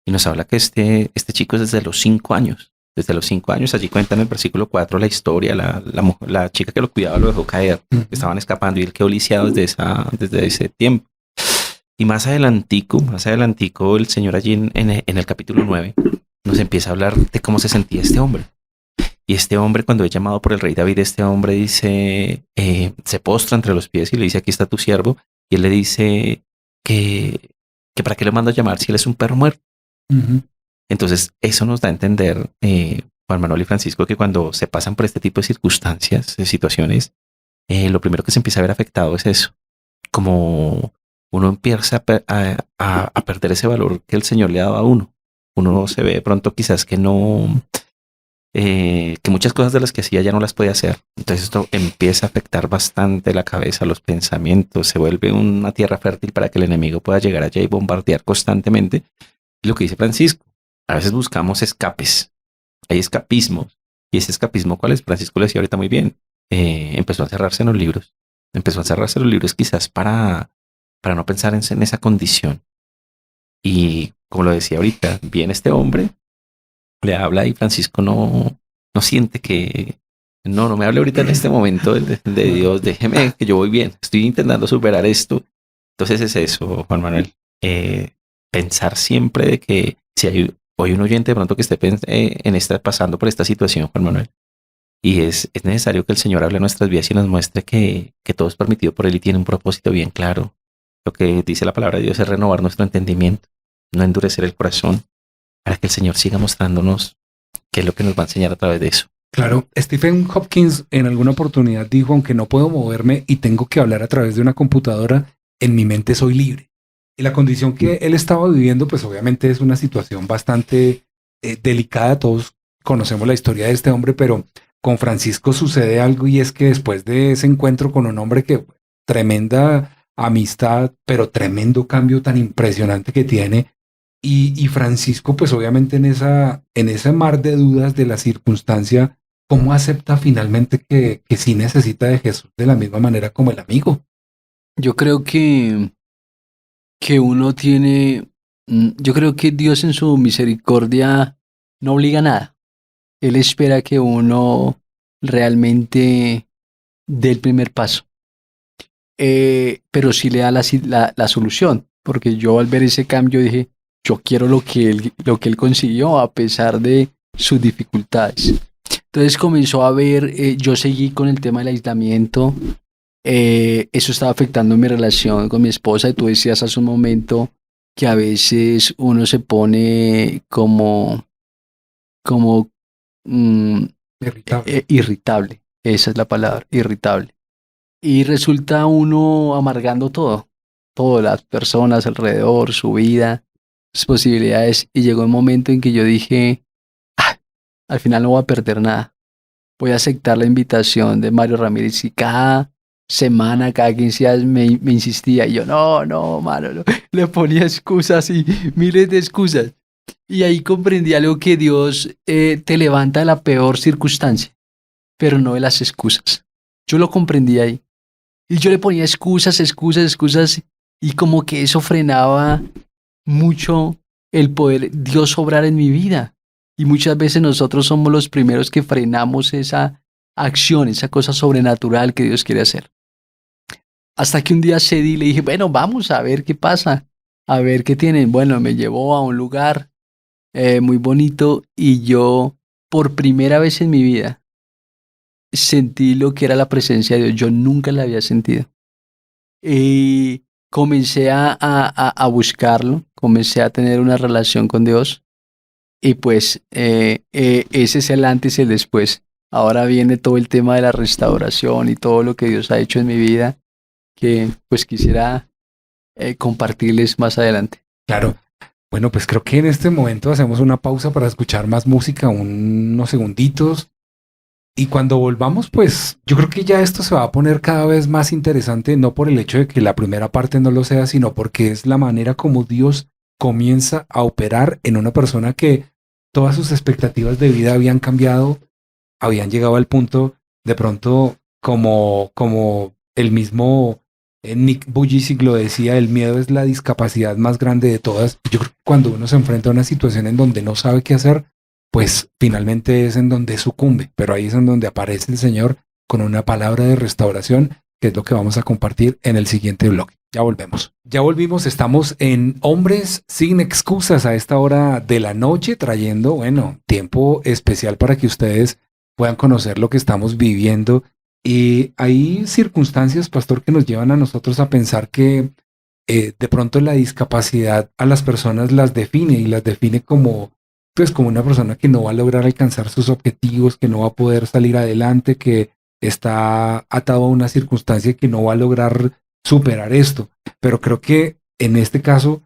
Y nos habla que este chico es desde los 5 años. Desde los 5 años, allí cuenta en el versículo 4 la historia, la chica que lo cuidaba lo dejó caer, estaban escapando y él quedó lisiado desde ese tiempo. Y más adelantico, el Señor allí en el capítulo 9 nos empieza a hablar de cómo se sentía este hombre. Y este hombre, cuando es llamado por el rey David, este hombre dice, se postra entre los pies y le dice, aquí está tu siervo. Y él le dice que para qué le manda a llamar si él es un perro muerto. Entonces, eso nos da a entender, Juan Manuel y Francisco, que cuando se pasan por este tipo de circunstancias, de situaciones, lo primero que se empieza a ver afectado es eso. Como uno empieza a perder ese valor que el Señor le ha dado a uno. Uno se ve de pronto quizás que muchas cosas de las que hacía ya no las puede hacer. Entonces esto empieza a afectar bastante la cabeza, los pensamientos, se vuelve una tierra fértil para que el enemigo pueda llegar allá y bombardear constantemente. Y lo que dice Francisco, a veces buscamos escapes, hay escapismos. Y ese escapismo, ¿cuál es? Francisco lo decía ahorita muy bien, empezó a cerrarse en los libros. Empezó a cerrarse los libros quizás para no pensar en esa condición. Y como lo decía ahorita, viene este hombre le habla y Francisco no siente que, no me hable ahorita en este momento de Dios, déjeme que yo voy bien, estoy intentando superar esto. Entonces es eso, Juan Manuel, pensar siempre de que si hay hoy un oyente de pronto que esté pasando por esta situación, Juan Manuel, y es necesario que el Señor hable a nuestras vidas y nos muestre que todo es permitido por Él y tiene un propósito bien claro. Lo que dice la palabra de Dios es renovar nuestro entendimiento, no endurecer el corazón, para que el Señor siga mostrándonos qué es lo que nos va a enseñar a través de eso. Claro, Stephen Hopkins en alguna oportunidad dijo, aunque no puedo moverme y tengo que hablar a través de una computadora, en mi mente soy libre. Y la condición que él estaba viviendo, pues obviamente es una situación bastante delicada. Todos conocemos la historia de este hombre, pero con Francisco sucede algo, y es que después de ese encuentro con un hombre que tremenda amistad, pero tremendo cambio tan impresionante que tiene, y Francisco pues obviamente en ese mar de dudas de la circunstancia, ¿cómo acepta finalmente que sí necesita de Jesús de la misma manera como el amigo? Yo creo que uno tiene, yo creo que Dios en su misericordia no obliga a nada. Él espera que uno realmente dé el primer paso. Pero sí le da la solución, porque yo al ver ese cambio dije, yo quiero lo que él consiguió a pesar de sus dificultades. Entonces comenzó a ver, yo seguí con el tema del aislamiento. Eso estaba afectando mi relación con mi esposa, y tú decías hace un momento que a veces uno se pone como irritable, esa es la palabra, irritable, y resulta uno amargando todas las personas alrededor, su vida, sus posibilidades, y llegó un momento en que yo dije, al final no voy a perder nada, voy a aceptar la invitación de Mario Ramírez, y cada semana, cada 15 días me insistía, y yo no, mano, no. Le ponía excusas y miles de excusas, y ahí comprendí algo, que Dios te levanta de la peor circunstancia, pero no de las excusas. Yo lo comprendí ahí, y yo le ponía excusas, y como que eso frenaba mucho el poder Dios obrar en mi vida, y muchas veces nosotros somos los primeros que frenamos esa acción, esa cosa sobrenatural que Dios quiere hacer. Hasta que un día cedí y le dije, bueno, vamos a ver qué pasa, a ver qué tienen. Bueno, me llevó a un lugar muy bonito, y yo por primera vez en mi vida sentí lo que era la presencia de Dios. Yo nunca la había sentido. Y comencé a buscarlo, comencé a tener una relación con Dios, y pues ese es el antes y el después. Ahora viene todo el tema de la restauración y todo lo que Dios ha hecho en mi vida, que pues quisiera compartirles más adelante. Claro. Bueno, pues creo que en este momento hacemos una pausa para escuchar más música, unos segunditos. Y cuando volvamos, pues yo creo que ya esto se va a poner cada vez más interesante, no por el hecho de que la primera parte no lo sea, sino porque es la manera como Dios comienza a operar en una persona que todas sus expectativas de vida habían cambiado, habían llegado al punto, de pronto, como el mismo Nick Vujicic lo decía, el miedo es la discapacidad más grande de todas. Yo creo que cuando uno se enfrenta a una situación en donde no sabe qué hacer, pues finalmente es en donde sucumbe, pero ahí es en donde aparece el Señor con una palabra de restauración, que es lo que vamos a compartir en el siguiente bloque. Ya volvemos. Ya volvimos, estamos en Hombres Sin Excusas a esta hora de la noche, trayendo, bueno, tiempo especial para que ustedes puedan conocer lo que estamos viviendo. Y hay circunstancias, pastor, que nos llevan a nosotros a pensar que de pronto la discapacidad a las personas las define, y las define como una persona que no va a lograr alcanzar sus objetivos, que no va a poder salir adelante, que está atado a una circunstancia que no va a lograr superar esto. Pero creo que en este caso,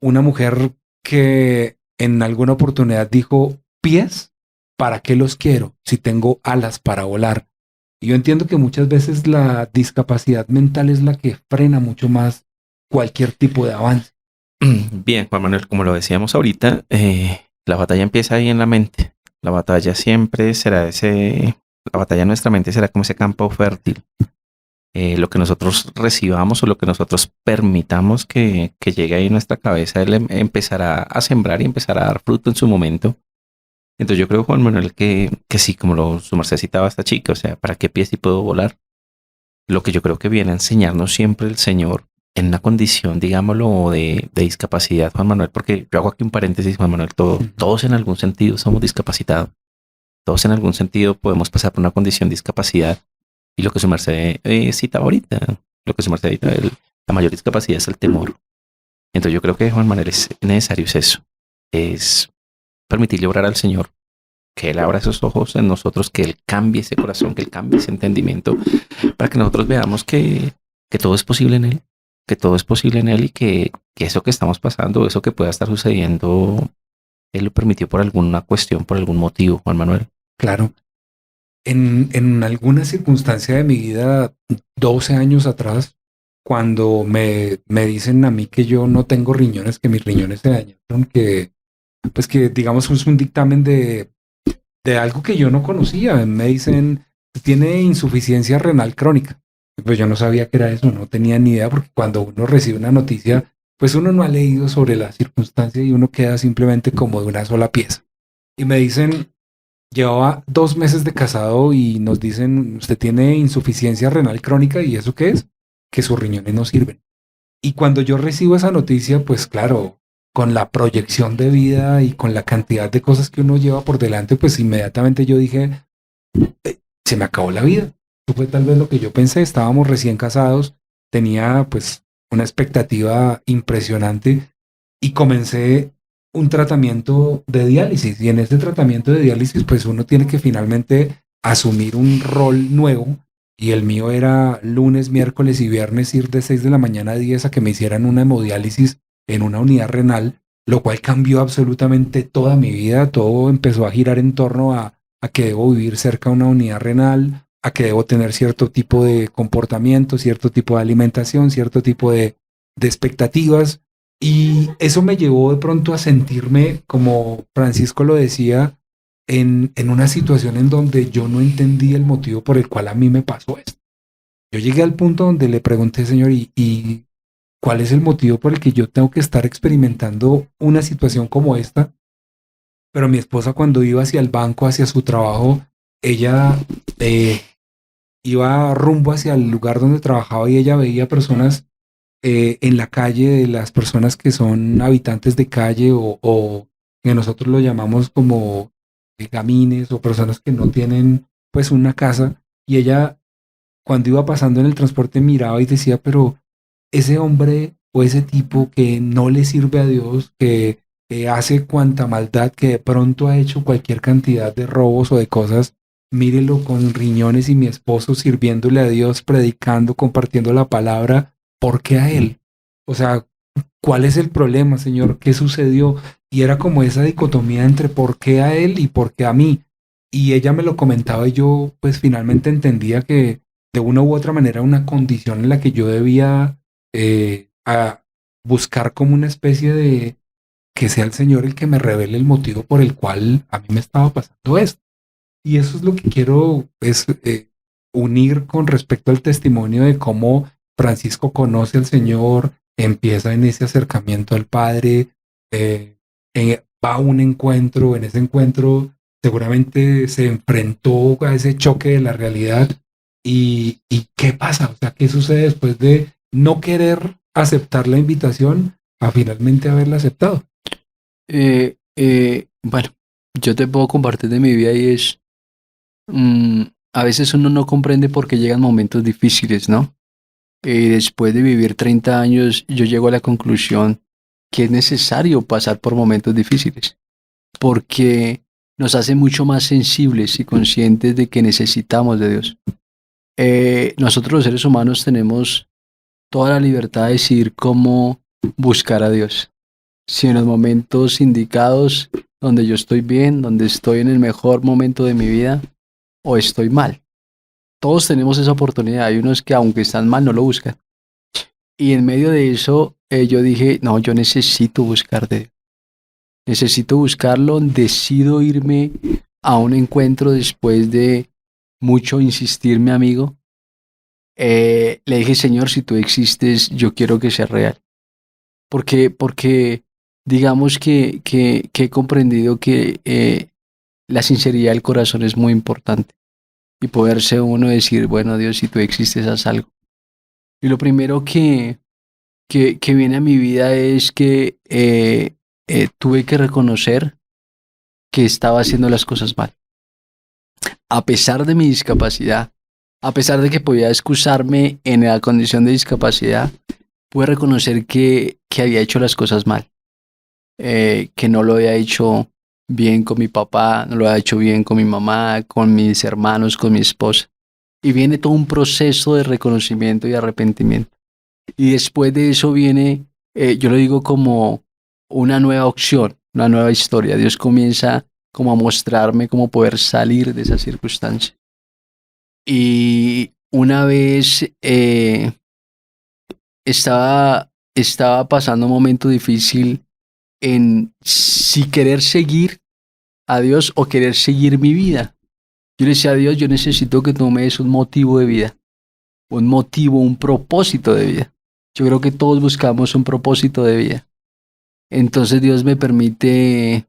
una mujer que en alguna oportunidad dijo, pies, ¿para qué los quiero si tengo alas para volar? Y yo entiendo que muchas veces la discapacidad mental es la que frena mucho más cualquier tipo de avance. Bien, Juan Manuel, como lo decíamos ahorita, la batalla empieza ahí en la mente. La batalla siempre será la batalla en nuestra mente será como ese campo fértil. Lo que nosotros recibamos o lo que nosotros permitamos que llegue ahí en nuestra cabeza, él empezará a sembrar y empezará a dar fruto en su momento. Entonces yo creo, Juan Manuel, que sí, como su merced citaba a esta chica, o sea, ¿para qué pies si puedo volar? Lo que yo creo que viene a enseñarnos siempre el Señor en una condición, digámoslo, de discapacidad, Juan Manuel, porque yo hago aquí un paréntesis, Juan Manuel, todos en algún sentido somos discapacitados, todos en algún sentido podemos pasar por una condición de discapacidad, y lo que su merced cita ahorita, lo que su merced cita, la mayor discapacidad es el temor. Entonces yo creo que, Juan Manuel, es necesario es eso, es permitirle orar al Señor, que Él abra esos ojos en nosotros, que Él cambie ese corazón, que Él cambie ese entendimiento, para que nosotros veamos que todo es posible en Él, que todo es posible en Él y que eso que estamos pasando, eso que pueda estar sucediendo, Él lo permitió por alguna cuestión, por algún motivo, Juan Manuel. Claro. En alguna circunstancia de mi vida, 12 años atrás, cuando me dicen a mí que yo no tengo riñones, que mis riñones se dañaron, que digamos es un dictamen de algo que yo no conocía. Me dicen, tiene insuficiencia renal crónica. Pues yo no sabía que era eso, no tenía ni idea, porque cuando uno recibe una noticia, pues uno no ha leído sobre la circunstancia y uno queda simplemente como de una sola pieza. Y me dicen, llevaba 2 meses de casado y nos dicen, usted tiene insuficiencia renal crónica, ¿y eso qué es? Que sus riñones no sirven. Y cuando yo recibo esa noticia, pues claro, con la proyección de vida y con la cantidad de cosas que uno lleva por delante, pues inmediatamente yo dije, se me acabó la vida. Eso fue tal vez lo que yo pensé. Estábamos recién casados, tenía pues una expectativa impresionante y comencé un tratamiento de diálisis. Y en ese tratamiento de diálisis, pues uno tiene que finalmente asumir un rol nuevo. Y el mío era lunes, miércoles y viernes ir de 6 de la mañana a 10 a que me hicieran una hemodiálisis en una unidad renal, lo cual cambió absolutamente toda mi vida. Todo empezó a girar en torno a que debo vivir cerca de una unidad renal, a que debo tener cierto tipo de comportamiento, cierto tipo de alimentación, cierto tipo de expectativas. Y eso me llevó de pronto a sentirme, como Francisco lo decía, en una situación en donde yo no entendí el motivo por el cual a mí me pasó esto. Yo llegué al punto donde le pregunté, Señor, ¿y cuál es el motivo por el que yo tengo que estar experimentando una situación como esta? Pero mi esposa, cuando iba hacia el banco, hacia su trabajo, ella iba rumbo hacia el lugar donde trabajaba y ella veía personas en la calle, de las personas que son habitantes de calle o que nosotros lo llamamos como gamines o personas que no tienen pues una casa. Y ella, cuando iba pasando en el transporte, miraba y decía, pero ese hombre o ese tipo que no le sirve a Dios, que hace cuanta maldad, que de pronto ha hecho cualquier cantidad de robos o de cosas, mírelo con riñones y mi esposo sirviéndole a Dios, predicando, compartiendo la palabra, ¿por qué a él? O sea, ¿cuál es el problema, Señor? ¿Qué sucedió? Y era como esa dicotomía entre por qué a él y por qué a mí. Y ella me lo comentaba y yo pues finalmente entendía que de una u otra manera una condición en la que yo debía a buscar como una especie de que sea el Señor el que me revele el motivo por el cual a mí me estaba pasando esto. Y eso es lo que quiero unir con respecto al testimonio de cómo Francisco conoce al Señor, empieza en ese acercamiento al Padre, va a un encuentro, en ese encuentro seguramente se enfrentó a ese choque de la realidad. ¿Y qué pasa? O sea, ¿qué sucede después de no querer aceptar la invitación a finalmente haberla aceptado? Bueno, yo te puedo compartir de mi vida y es, a veces uno no comprende por qué llegan momentos difíciles, ¿no? Y después de vivir 30 años, yo llego a la conclusión que es necesario pasar por momentos difíciles, porque nos hace mucho más sensibles y conscientes de que necesitamos de Dios. Nosotros los seres humanos tenemos toda la libertad de decidir cómo buscar a Dios. Si en los momentos indicados, donde yo estoy bien, donde estoy en el mejor momento de mi vida, o estoy mal. Todos tenemos esa oportunidad. Hay unos que aunque están mal no lo buscan. Y en medio de eso yo dije, no, yo necesito buscar de Dios. Necesito buscarlo, decido irme a un encuentro después de mucho insistir, mi amigo. Le dije, Señor, si tú existes, yo quiero que sea real. Porque digamos que he comprendido que la sinceridad del corazón es muy importante. Y poderse uno decir, bueno, Dios, si tú existes, haz algo. Y lo primero que viene a mi vida es que tuve que reconocer que estaba haciendo las cosas mal. A pesar de mi discapacidad, a pesar de que podía excusarme en la condición de discapacidad, pude reconocer que había hecho las cosas mal. Que no lo había hecho bien con mi papá, no lo había hecho bien con mi mamá, con mis hermanos, con mi esposa. Y viene todo un proceso de reconocimiento y arrepentimiento. Y después de eso viene, yo lo digo como una nueva opción, una nueva historia. Dios comienza como a mostrarme cómo poder salir de esa circunstancia. Y una vez estaba pasando un momento difícil en si querer seguir a Dios o querer seguir mi vida. Yo le decía a Dios, yo necesito que tú me des un motivo de vida, un motivo, un propósito de vida. Yo creo que todos buscamos un propósito de vida. Entonces Dios me permite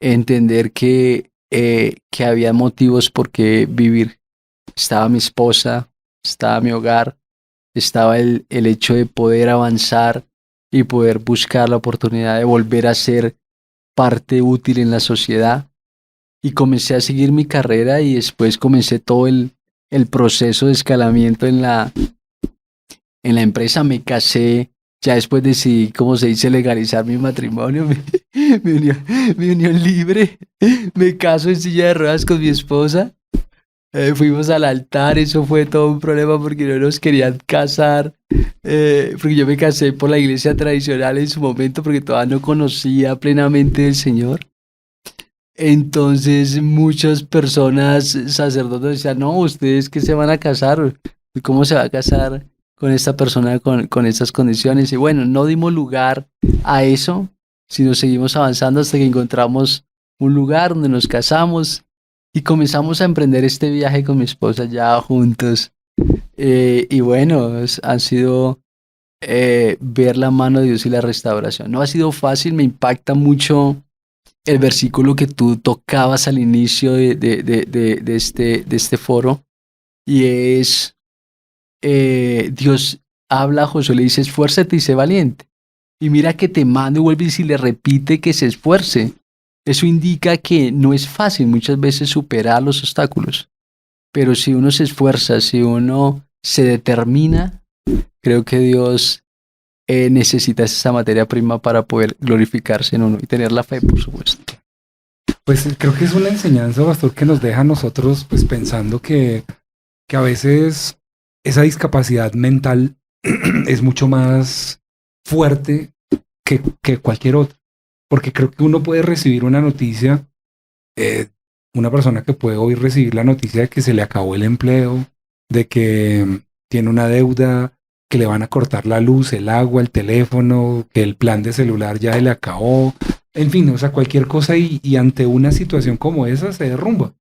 entender que había motivos por qué vivir. Estaba mi esposa, estaba mi hogar, estaba el hecho de poder avanzar y poder buscar la oportunidad de volver a ser parte útil en la sociedad. Y comencé a seguir mi carrera y después comencé todo el proceso de escalamiento en la empresa. Me casé, ya después decidí, como se dice, legalizar mi matrimonio, mi unión libre. Me caso en silla de ruedas con mi esposa. Fuimos al altar, eso fue todo un problema porque no nos querían casar, porque yo me casé por la iglesia tradicional en su momento porque todavía no conocía plenamente del Señor. Entonces muchas personas, sacerdotes, decían, no, ustedes que se van a casar, ¿cómo se va a casar con esta persona con estas condiciones? Y bueno, no dimos lugar a eso, sino seguimos avanzando hasta que encontramos un lugar donde nos casamos. Y comenzamos a emprender este viaje con mi esposa ya juntos. Y bueno, han sido ver la mano de Dios y la restauración. No ha sido fácil, me impacta mucho el versículo que tú tocabas al inicio de este foro. Y es, Dios habla a Josué, le dice, esfuérzate y sé valiente. Y mira que te manda y vuelve y le repite que se esfuerce. Eso indica que no es fácil muchas veces superar los obstáculos, pero si uno se esfuerza, si uno se determina, creo que Dios necesita esa materia prima para poder glorificarse en uno y tener la fe, por supuesto. Pues creo que es una enseñanza, pastor, que nos deja a nosotros pues pensando que a veces esa discapacidad mental es mucho más fuerte que cualquier otra. Porque creo que uno puede recibir una noticia, una persona que puede hoy recibir la noticia de que se le acabó el empleo, de que tiene una deuda, que le van a cortar la luz, el agua, el teléfono, que el plan de celular ya se le acabó, en fin, o sea, cualquier cosa y ante una situación como esa se derrumba.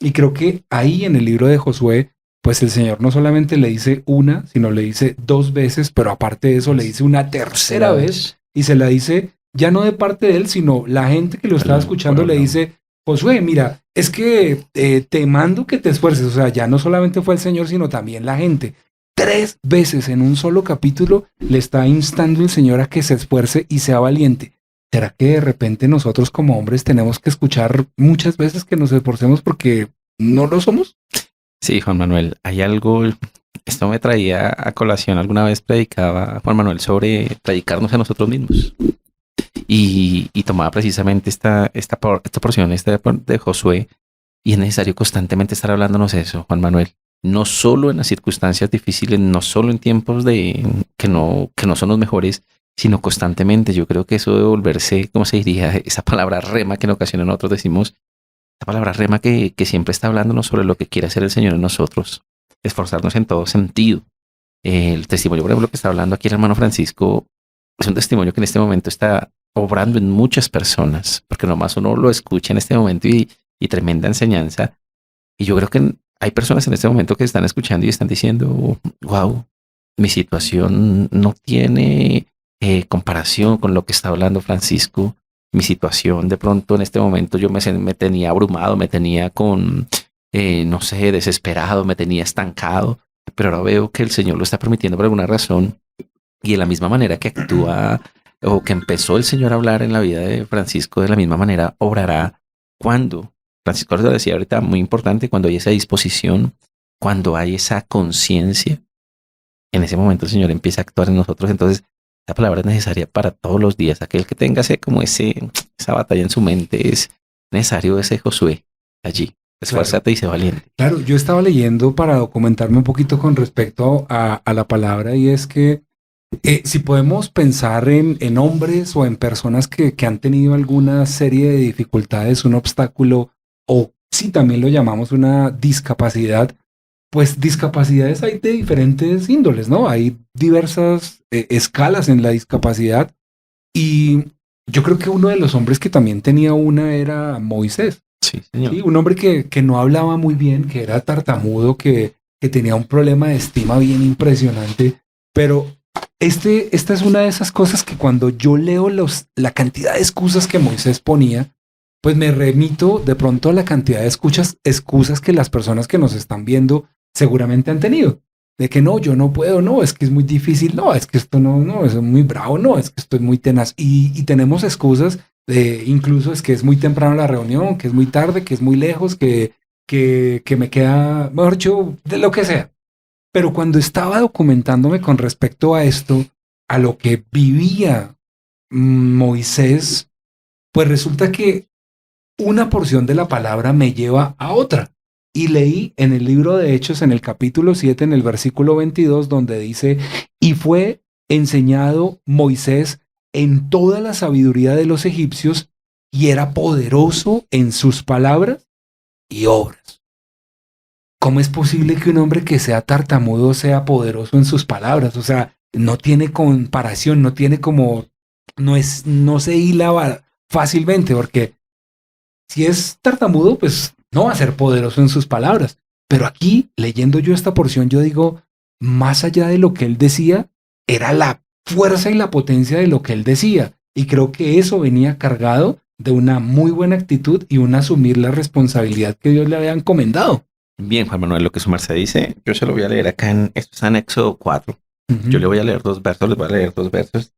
Y creo que ahí en el libro de Josué, pues el Señor no solamente le dice una, sino le dice 2 veces, pero aparte de eso le dice una tercera vez y se la dice ya no de parte de él, sino la gente que lo estaba escuchando le dice, Josué, mira, es que te mando que te esfuerces. O sea, ya no solamente fue el Señor, sino también la gente. 3 veces en un solo capítulo le está instando el Señor a que se esfuerce y sea valiente. ¿Será que de repente nosotros como hombres tenemos que escuchar muchas veces que nos esforcemos porque no lo somos? Sí, Juan Manuel, hay algo, esto me traía a colación, alguna vez predicaba Juan Manuel sobre predicarnos a nosotros mismos. Y tomaba precisamente esta porción de Josué, y es necesario constantemente estar hablándonos eso, Juan Manuel. No solo en las circunstancias difíciles, no solo en tiempos que no son los mejores, sino constantemente. Yo creo que eso de volverse, ¿cómo se diría? Esa palabra rema que en ocasiones nosotros decimos, esa palabra rema que siempre está hablándonos sobre lo que quiere hacer el Señor en nosotros. Esforzarnos en todo sentido. El testimonio, por ejemplo, que está hablando aquí el hermano Francisco, es un testimonio que en este momento está obrando en muchas personas, porque nomás uno lo escucha en este momento y tremenda enseñanza. Y yo creo que hay personas en este momento que están escuchando y están diciendo, wow, mi situación no tiene comparación con lo que está hablando Francisco. mi situación de pronto en este momento yo me tenía abrumado, me tenía con, no sé, desesperado, me tenía estancado, pero ahora veo que el Señor lo está permitiendo por alguna razón y de la misma manera que actúa o que empezó el Señor a hablar en la vida de Francisco, de la misma manera obrará cuando, Francisco lo decía ahorita, muy importante, cuando hay esa disposición, cuando hay esa conciencia, en ese momento el Señor empieza a actuar en nosotros. Entonces, esa palabra es necesaria para todos los días. Aquel que tenga esa batalla en su mente, es necesario ese Josué allí. Esfuérzate y sé valiente. Claro, yo estaba leyendo para documentarme un poquito con respecto a la palabra, y es que si podemos pensar en hombres o en personas que han tenido alguna serie de dificultades, un obstáculo, o si también lo llamamos una discapacidad, pues discapacidades hay de diferentes índoles, ¿no? Hay diversas escalas en la discapacidad, y yo creo que uno de los hombres que también tenía una era Moisés. Sí, señor. Sí, un hombre que no hablaba muy bien, que era tartamudo, que tenía un problema de estima bien impresionante, pero esta es una de esas cosas que cuando yo leo la cantidad de excusas que Moisés ponía, pues me remito de pronto a la cantidad de excusas que las personas que nos están viendo seguramente han tenido. De que no, yo no puedo, no, es que es muy difícil, no, es que esto no, es muy bravo, no, es que esto es muy tenaz. Y tenemos excusas de incluso es que es muy temprano la reunión, que es muy tarde, que es muy lejos, que me queda, mejor dicho, de lo que sea. Pero cuando estaba documentándome con respecto a esto, a lo que vivía Moisés, pues resulta que una porción de la palabra me lleva a otra. Y leí en el libro de Hechos, en el capítulo 7, en el versículo 22, donde dice, y fue enseñado Moisés en toda la sabiduría de los egipcios, y era poderoso en sus palabras y obras. ¿Cómo es posible que un hombre que sea tartamudo sea poderoso en sus palabras? O sea, no tiene comparación, no tiene como, no se hila fácilmente, porque si es tartamudo, pues no va a ser poderoso en sus palabras. Pero aquí, leyendo yo esta porción, yo digo, más allá de lo que él decía, era la fuerza y la potencia de lo que él decía. Y creo que eso venía cargado de una muy buena actitud y un asumir la responsabilidad que Dios le había encomendado. Bien, Juan Manuel, lo que su merced dice, yo se lo voy a leer acá esto está en Éxodo 4. Yo le voy a leer dos versos, les voy a leer dos versos.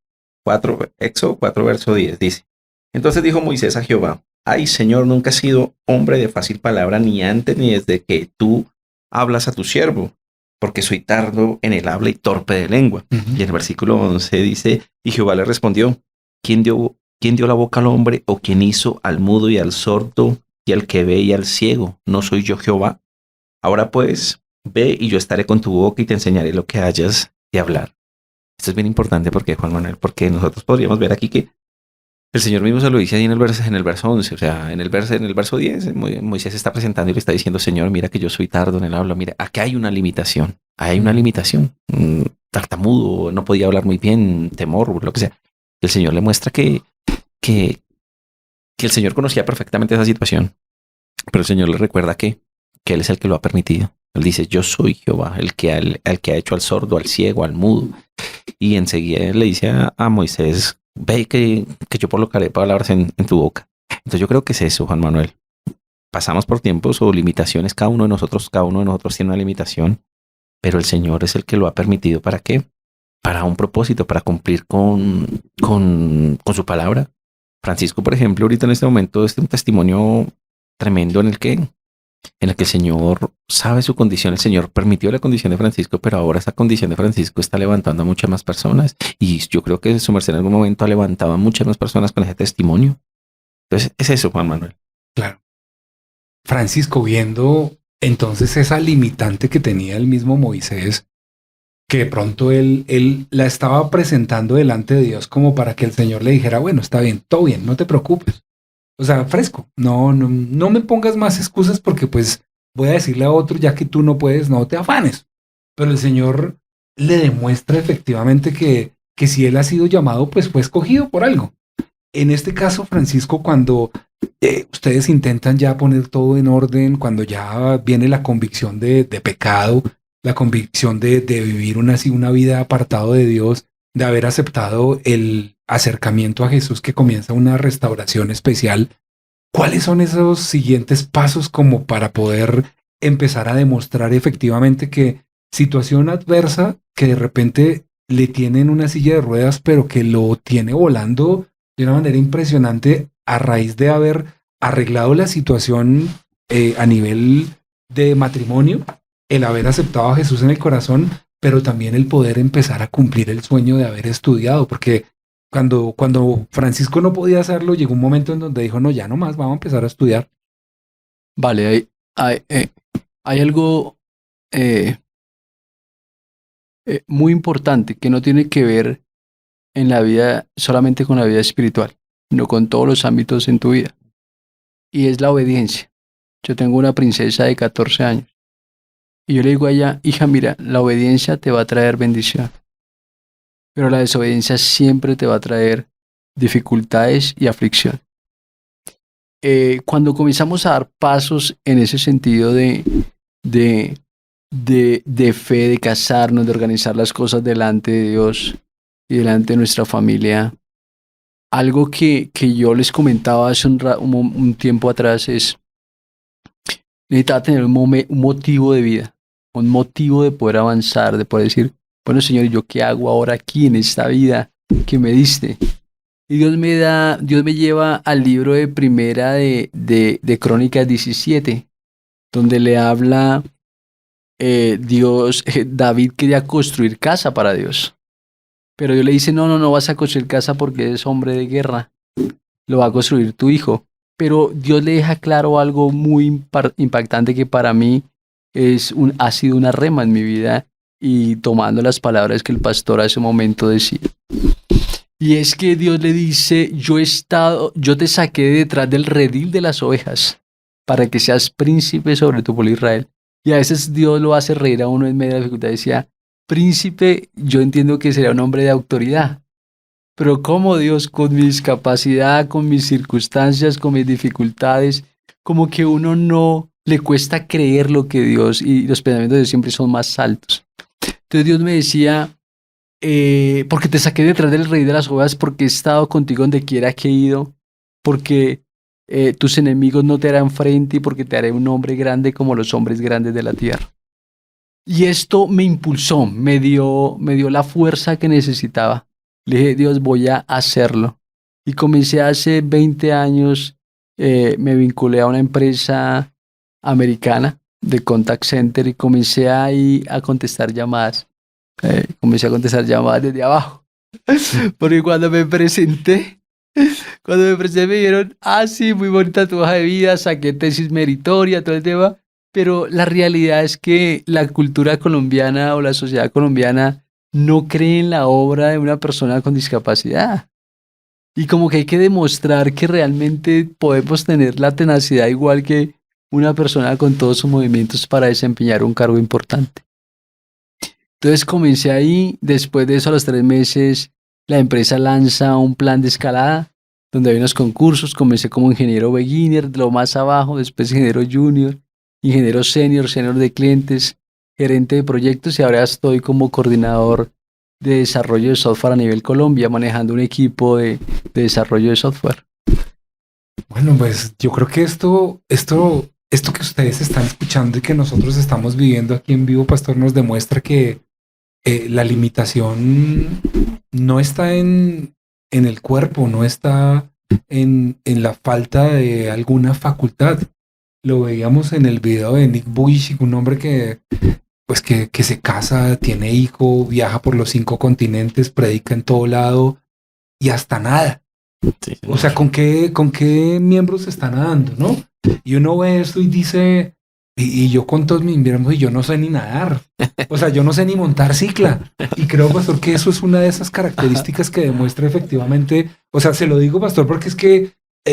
Éxodo 4, verso 10, dice, entonces dijo Moisés a Jehová, ay, Señor, nunca he sido hombre de fácil palabra, ni antes ni desde que tú hablas a tu siervo, porque soy tardo en el habla y torpe de lengua. Y el versículo 11 dice, y Jehová le respondió, ¿quién dio la boca al hombre, o quién hizo al mudo y al sordo y al que ve y al ciego? ¿No soy yo Jehová? Ahora pues, ve y yo estaré con tu boca y te enseñaré lo que hayas de hablar. Esto es bien importante porque, Juan Manuel, porque nosotros podríamos ver aquí que el Señor mismo se lo dice ahí en el verso 11, o sea, en el verso 10, Moisés se está presentando y le está diciendo, Señor, mira que yo soy tardo en el habla, mira, aquí hay una limitación, tartamudo, no podía hablar muy bien, temor, lo que sea. El Señor le muestra que el Señor conocía perfectamente esa situación, pero el Señor le recuerda que Él es el que lo ha permitido. Él dice, yo soy Jehová, el que ha hecho al sordo, al ciego, al mudo. Y enseguida le dice a Moisés, ve que yo colocaré palabras en tu boca. Entonces yo creo que es eso, Juan Manuel. Pasamos por tiempos o limitaciones, cada uno de nosotros tiene una limitación, pero el Señor es el que lo ha permitido. ¿Para qué? Para un propósito, para cumplir con su palabra. Francisco, por ejemplo, ahorita en este momento es un testimonio tremendo en el que el Señor sabe su condición. El Señor permitió la condición de Francisco, pero ahora esa condición de Francisco está levantando a muchas más personas. Y yo creo que su merced en algún momento ha levantado a muchas más personas con ese testimonio. Entonces, es eso, Juan Manuel. Claro. Francisco, viendo entonces esa limitante que tenía el mismo Moisés, que de pronto él la estaba presentando delante de Dios como para que el Señor le dijera, bueno, está bien, todo bien, no te preocupes. O sea, fresco, no me pongas más excusas porque pues voy a decirle a otro, ya que tú no puedes, no te afanes. Pero el Señor le demuestra efectivamente que si él ha sido llamado, pues fue escogido por algo. En este caso, Francisco, cuando ustedes intentan ya poner todo en orden, cuando ya viene la convicción de pecado, la convicción de vivir una vida apartado de Dios, de haber aceptado el acercamiento a Jesús, que comienza una restauración especial, ¿cuáles son esos siguientes pasos como para poder empezar a demostrar efectivamente que situación adversa que de repente le tienen una silla de ruedas, pero que lo tiene volando de una manera impresionante a raíz de haber arreglado la situación a nivel de matrimonio, el haber aceptado a Jesús en el corazón, pero también el poder empezar a cumplir el sueño de haber estudiado? Porque cuando Francisco no podía hacerlo, llegó un momento en donde dijo, no, ya no más, vamos a empezar a estudiar. Vale, hay algo muy importante que no tiene que ver en la vida solamente con la vida espiritual, sino con todos los ámbitos en tu vida. Y es la obediencia. Yo tengo una princesa de 14 años. Y yo le digo a ella, hija, mira, la obediencia te va a traer bendición. Pero la desobediencia siempre te va a traer dificultades y aflicción. Cuando comenzamos a dar pasos en ese sentido de fe, de casarnos, de organizar las cosas delante de Dios y delante de nuestra familia, algo que yo les comentaba hace un tiempo atrás es, necesitaba tener un motivo de vida, un motivo de poder avanzar, de poder decir, bueno, Señor, ¿yo qué hago ahora aquí en esta vida que me diste? Y Dios me lleva al libro de Primera de Crónicas 17, donde le habla David quería construir casa para Dios. Pero Dios le dice, no vas a construir casa porque eres hombre de guerra, lo va a construir tu hijo. Pero Dios le deja claro algo muy impactante que para mí ha sido una rema en mi vida, y tomando las palabras que el pastor hace un momento decía. Y es que Dios le dice, yo te saqué de detrás del redil de las ovejas para que seas príncipe sobre tu pueblo Israel. Y a veces Dios lo hace reír a uno en medio de la dificultad. Decía, príncipe, yo entiendo que sería un hombre de autoridad. Pero como Dios, con mi discapacidad, con mis circunstancias, con mis dificultades, como que uno no le cuesta creer lo que Dios, y los pensamientos de Dios siempre son más altos. Entonces Dios me decía, porque te saqué detrás del rey de las ovejas, porque he estado contigo donde quiera que he ido, porque tus enemigos no te harán frente y porque te haré un hombre grande como los hombres grandes de la tierra. Y esto me impulsó, me dio la fuerza que necesitaba. Le dije, Dios, voy a hacerlo. Y comencé hace 20 años, me vinculé a una empresa americana de contact center y comencé ahí a contestar llamadas. Comencé a contestar llamadas desde abajo. Porque cuando me presenté me dijeron, sí, muy bonita tu hoja de vida, saqué tesis meritoria, todo el tema. Pero la realidad es que la cultura colombiana o la sociedad colombiana no cree en la obra de una persona con discapacidad. Y como que hay que demostrar que realmente podemos tener la tenacidad igual que una persona con todos sus movimientos para desempeñar un cargo importante. Entonces comencé ahí. Después de eso, a los 3 meses, la empresa lanza un plan de escalada donde hay unos concursos. Comencé como ingeniero beginner, de lo más abajo, después ingeniero junior, ingeniero senior de clientes, gerente de proyectos, y ahora estoy como coordinador de desarrollo de software a nivel Colombia, manejando un equipo de desarrollo de software. Bueno, pues yo creo que esto que ustedes están escuchando y que nosotros estamos viviendo aquí en vivo, pastor, nos demuestra que la limitación no está en el cuerpo, no está en la falta de alguna facultad. Lo veíamos en el video de Nick Vujicic, un hombre que se casa, tiene hijo, viaja por los 5 continentes, predica en todo lado y hasta nada. Sí. O sea, ¿con qué miembros se está nadando, no? Y uno ve esto y dice, y yo con todos mis miembros, y yo no sé ni nadar. O sea, yo no sé ni montar cicla. Y creo, pastor, que eso es una de esas características que demuestra efectivamente. O sea, se lo digo, pastor, porque es que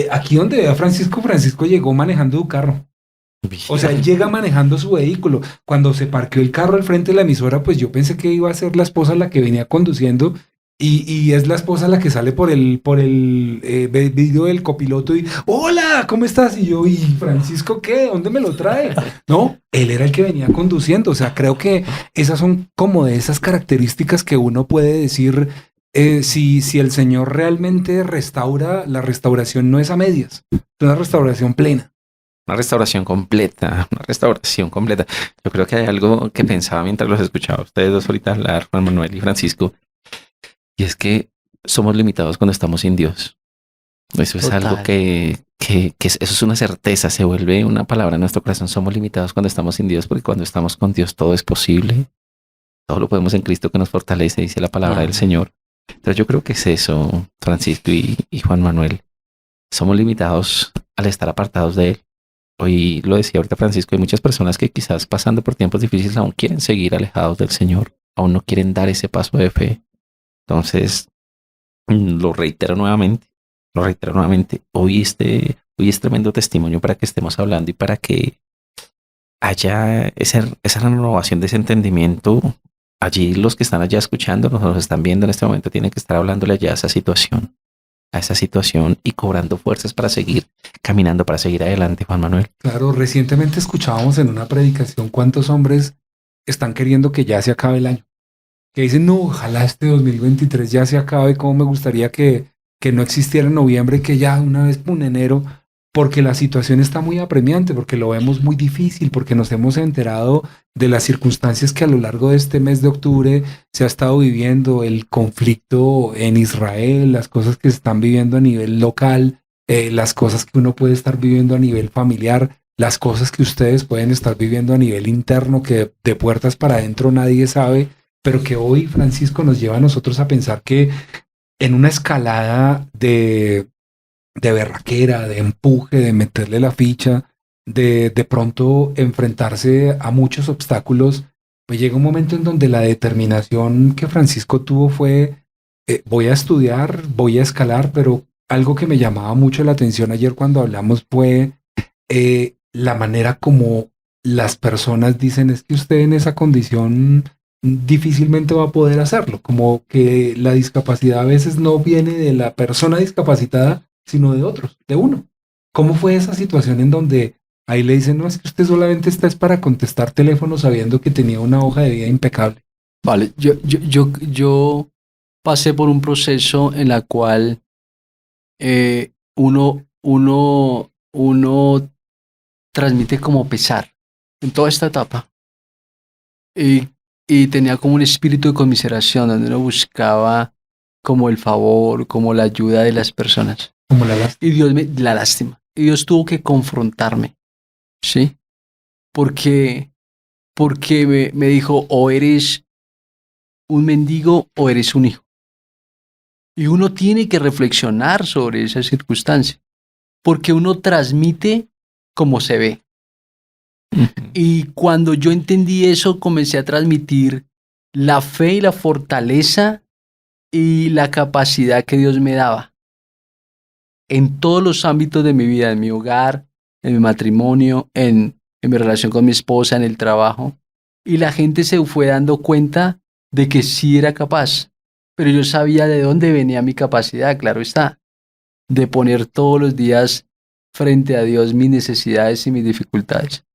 aquí donde ve a Francisco llegó manejando su carro. O sea, él llega manejando su vehículo. Cuando se parqueó el carro al frente de la emisora, pues yo pensé que iba a ser la esposa la que venía conduciendo. Y es la esposa la que sale por el video del copiloto y hola, ¿cómo estás? Y yo, ¿y Francisco qué? ¿Dónde me lo trae? No, él era el que venía conduciendo. O sea, creo que esas son como de esas características que uno puede decir, si el Señor realmente restaura, la restauración no es a medias, es una restauración plena. Una restauración completa, una restauración completa. Yo creo que hay algo que pensaba mientras los escuchaba a ustedes dos ahorita hablar, Juan Manuel y Francisco, y es que somos limitados cuando estamos sin Dios. Eso es Total. algo eso es una certeza, se vuelve una palabra en nuestro corazón. Somos limitados cuando estamos sin Dios, porque cuando estamos con Dios todo es posible. Todo lo podemos en Cristo que nos fortalece, dice la palabra del Señor. Entonces yo creo que es eso, Francisco y Juan Manuel. Somos limitados al estar apartados de Él. Hoy lo decía ahorita Francisco, hay muchas personas que quizás pasando por tiempos difíciles aún quieren seguir alejados del Señor, aún no quieren dar ese paso de fe. Entonces, lo reitero nuevamente, hoy es tremendo testimonio para que estemos hablando y para que haya esa renovación de ese entendimiento. Allí los que están allá escuchando, nos están viendo en este momento, tienen que estar hablándole allá a esa situación y cobrando fuerzas para seguir caminando, para seguir adelante, Juan Manuel. Claro, recientemente escuchábamos en una predicación cuántos hombres están queriendo que ya se acabe el año. Que dicen, no, ojalá este 2023 ya se acabe, cómo me gustaría que no existiera en noviembre, que ya una vez por enero, porque la situación está muy apremiante, porque lo vemos muy difícil, porque nos hemos enterado de las circunstancias que a lo largo de este mes de octubre se ha estado viviendo, el conflicto en Israel, las cosas que se están viviendo a nivel local, las cosas que uno puede estar viviendo a nivel familiar, las cosas que ustedes pueden estar viviendo a nivel interno, que de puertas para adentro nadie sabe, pero que hoy, Francisco, nos lleva a nosotros a pensar que en una escalada de berraquera, de empuje, de meterle la ficha, de pronto enfrentarse a muchos obstáculos, pues llega un momento en donde la determinación que Francisco tuvo fue, voy a estudiar, voy a escalar, pero algo que me llamaba mucho la atención ayer cuando hablamos fue la manera como las personas dicen, es que usted en esa condición difícilmente va a poder hacerlo, como que la discapacidad a veces no viene de la persona discapacitada, sino de otros, de uno. ¿Cómo fue esa situación en donde ahí le dicen, no, es que usted solamente está es para contestar teléfono sabiendo que tenía una hoja de vida impecable? Vale, yo pasé por un proceso en la cual uno transmite como pesar en toda esta etapa. Y tenía como un espíritu de conmiseración donde uno buscaba como el favor, como la ayuda de las personas. Como la lástima. Y Dios la lástima. Y Dios tuvo que confrontarme, ¿sí? Porque me dijo, o eres un mendigo o eres un hijo. Y uno tiene que reflexionar sobre esa circunstancia, porque uno transmite como se ve. Y cuando yo entendí eso, comencé a transmitir la fe y la fortaleza y la capacidad que Dios me daba en todos los ámbitos de mi vida, en mi hogar, en mi matrimonio, en mi relación con mi esposa, en el trabajo. Y la gente se fue dando cuenta de que sí era capaz, pero yo sabía de dónde venía mi capacidad, claro está, de poner todos los días frente a Dios mis necesidades y mis dificultades.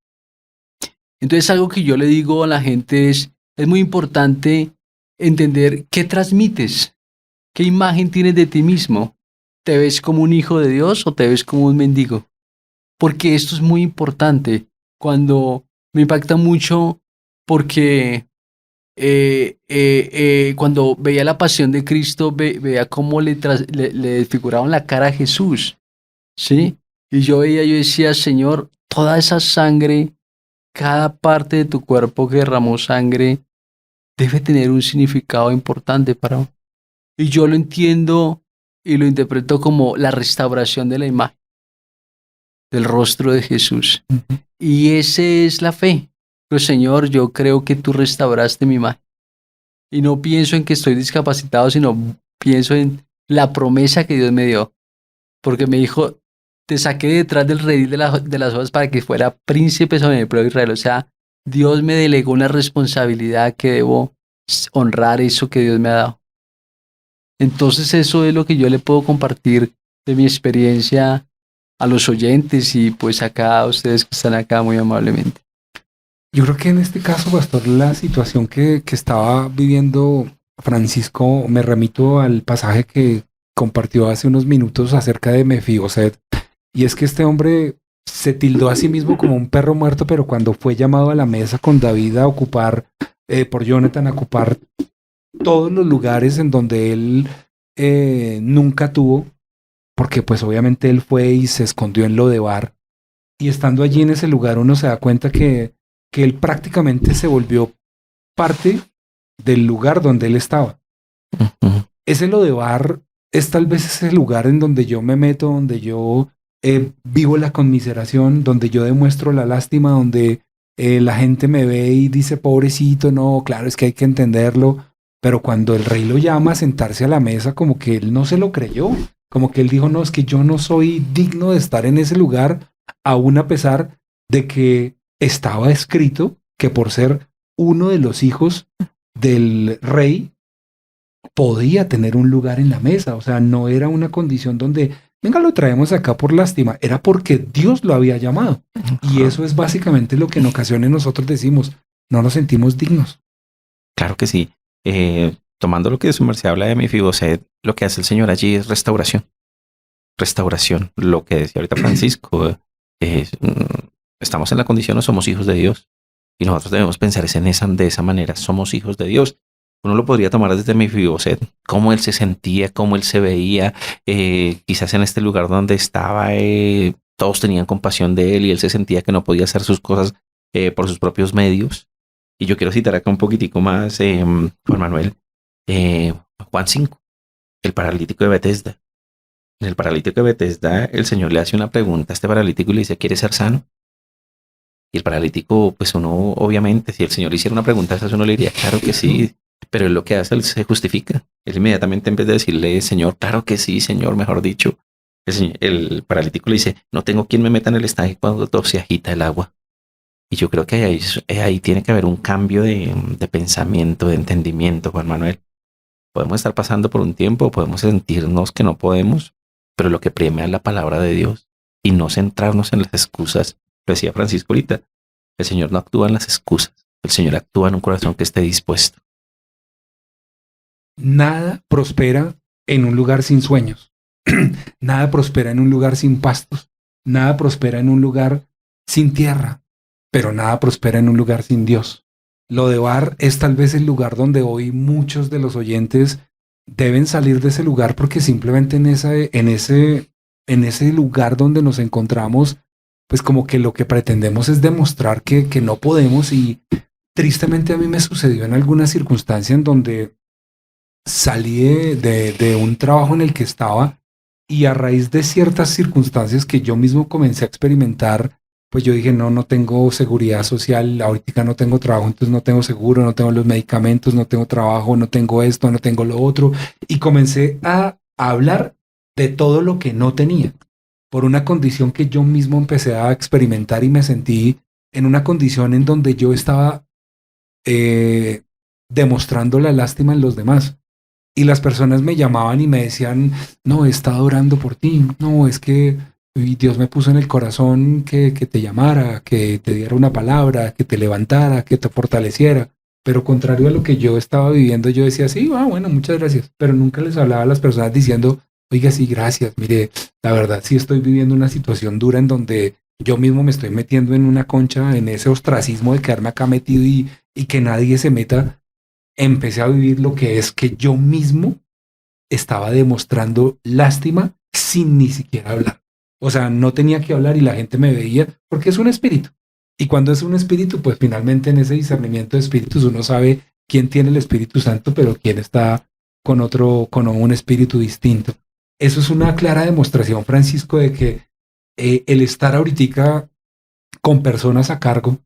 Entonces algo que yo le digo a la gente es muy importante entender qué transmites, qué imagen tienes de ti mismo. ¿Te ves como un hijo de Dios o te ves como un mendigo? Porque esto es muy importante. Cuando me impacta mucho porque cuando veía la pasión de Cristo, veía cómo le desfiguraban la cara a Jesús, ¿sí? Y yo decía, Señor, toda esa sangre, cada parte de tu cuerpo que derramó sangre, debe tener un significado importante para mí. Y yo lo entiendo y lo interpreto como la restauración de la imagen del rostro de Jesús. Y esa es la fe. Pero Señor, yo creo que tú restauraste mi imagen. Y no pienso en que estoy discapacitado, sino pienso en la promesa que Dios me dio. Porque me dijo, te saqué detrás del redil de las hojas para que fuera príncipe sobre el pueblo de Israel. O sea, Dios me delegó una responsabilidad que debo honrar eso que Dios me ha dado. Entonces eso es lo que yo le puedo compartir de mi experiencia a los oyentes y pues acá a ustedes que están acá muy amablemente. Yo creo que en este caso, pastor, la situación que estaba viviendo Francisco, me remito al pasaje que compartió hace unos minutos acerca de Mefiboset. Y es que este hombre se tildó a sí mismo como un perro muerto, pero cuando fue llamado a la mesa con David a ocupar, por Jonathan, a ocupar todos los lugares en donde él nunca tuvo, porque pues obviamente él fue y se escondió en Lodebar. Y estando allí en ese lugar uno se da cuenta que él prácticamente se volvió parte del lugar donde él estaba. Ese Lodebar es tal vez ese lugar en donde yo me meto, donde yo vivo la conmiseración, donde yo demuestro la lástima, donde la gente me ve y dice, pobrecito, no, claro, es que hay que entenderlo. Pero cuando el rey lo llama a sentarse a la mesa, como que él no se lo creyó. Como que él dijo, no, es que yo no soy digno de estar en ese lugar, aún a pesar de que estaba escrito que por ser uno de los hijos del rey, podía tener un lugar en la mesa. O sea, no era una condición donde, venga, lo traemos acá por lástima. Era porque Dios lo había llamado. Y eso es básicamente lo que en ocasiones nosotros decimos, no nos sentimos dignos. Claro que sí. Tomando lo que su merced habla de Mefiboset, lo que hace el Señor allí es restauración. Restauración. Lo que decía ahorita Francisco, estamos en la condición, no somos hijos de Dios. Y nosotros debemos pensar de esa manera, somos hijos de Dios. Uno lo podría tomar desde Mefiboset, cómo él se sentía, cómo él se veía, quizás en este lugar donde estaba, todos tenían compasión de él y él se sentía que no podía hacer sus cosas por sus propios medios. Y yo quiero citar acá un poquitico más, Juan Manuel, Juan 5, el paralítico de Betesda. En el paralítico de Betesda, el Señor le hace una pregunta a este paralítico y le dice, ¿quieres ser sano? Y el paralítico, pues uno, obviamente, si el Señor le hiciera una pregunta a eso, uno le diría, claro que sí. Pero él lo que hace, él se justifica. Él inmediatamente, en vez de decirle, Señor, claro que sí, Señor, mejor dicho, el paralítico le dice, no tengo quien me meta en el estanque cuando todo se agita el agua. Y yo creo que ahí tiene que haber un cambio de pensamiento, de entendimiento, Juan Manuel. Podemos estar pasando por un tiempo, podemos sentirnos que no podemos, pero lo que premia es la palabra de Dios y no centrarnos en las excusas. Lo decía Francisco ahorita, el Señor no actúa en las excusas, el Señor actúa en un corazón que esté dispuesto. Nada prospera en un lugar sin sueños. Nada prospera en un lugar sin pastos. Nada prospera en un lugar sin tierra. Pero nada prospera en un lugar sin Dios. Lodebar es tal vez el lugar donde hoy muchos de los oyentes deben salir de ese lugar porque simplemente en ese lugar donde nos encontramos, pues como que lo que pretendemos es demostrar que no podemos. Y tristemente a mí me sucedió en alguna circunstancia en donde salí de un trabajo en el que estaba y a raíz de ciertas circunstancias que yo mismo comencé a experimentar, pues yo dije, no tengo seguridad social, ahorita no tengo trabajo, entonces no tengo seguro, no tengo los medicamentos, no tengo trabajo, no tengo esto, no tengo lo otro. Y comencé a hablar de todo lo que no tenía, por una condición que yo mismo empecé a experimentar y me sentí en una condición en donde yo estaba demostrando la lástima en los demás. Y las personas me llamaban y me decían, no, he estado orando por ti, no, es que Dios me puso en el corazón que te llamara, que te diera una palabra, que te levantara, que te fortaleciera. Pero contrario a lo que yo estaba viviendo, yo decía, sí, bueno, muchas gracias. Pero nunca les hablaba a las personas diciendo, oiga, sí, gracias. Mire, la verdad sí estoy viviendo una situación dura en donde yo mismo me estoy metiendo en una concha, en ese ostracismo de quedarme acá metido y que nadie se meta. Empecé a vivir lo que es que yo mismo estaba demostrando lástima sin ni siquiera hablar. O sea, no tenía que hablar y la gente me veía porque es un espíritu. Y cuando es un espíritu, pues finalmente en ese discernimiento de espíritus uno sabe quién tiene el Espíritu Santo, pero quién está con un espíritu distinto. Eso es una clara demostración, Francisco, de que el estar ahorita con personas a cargo,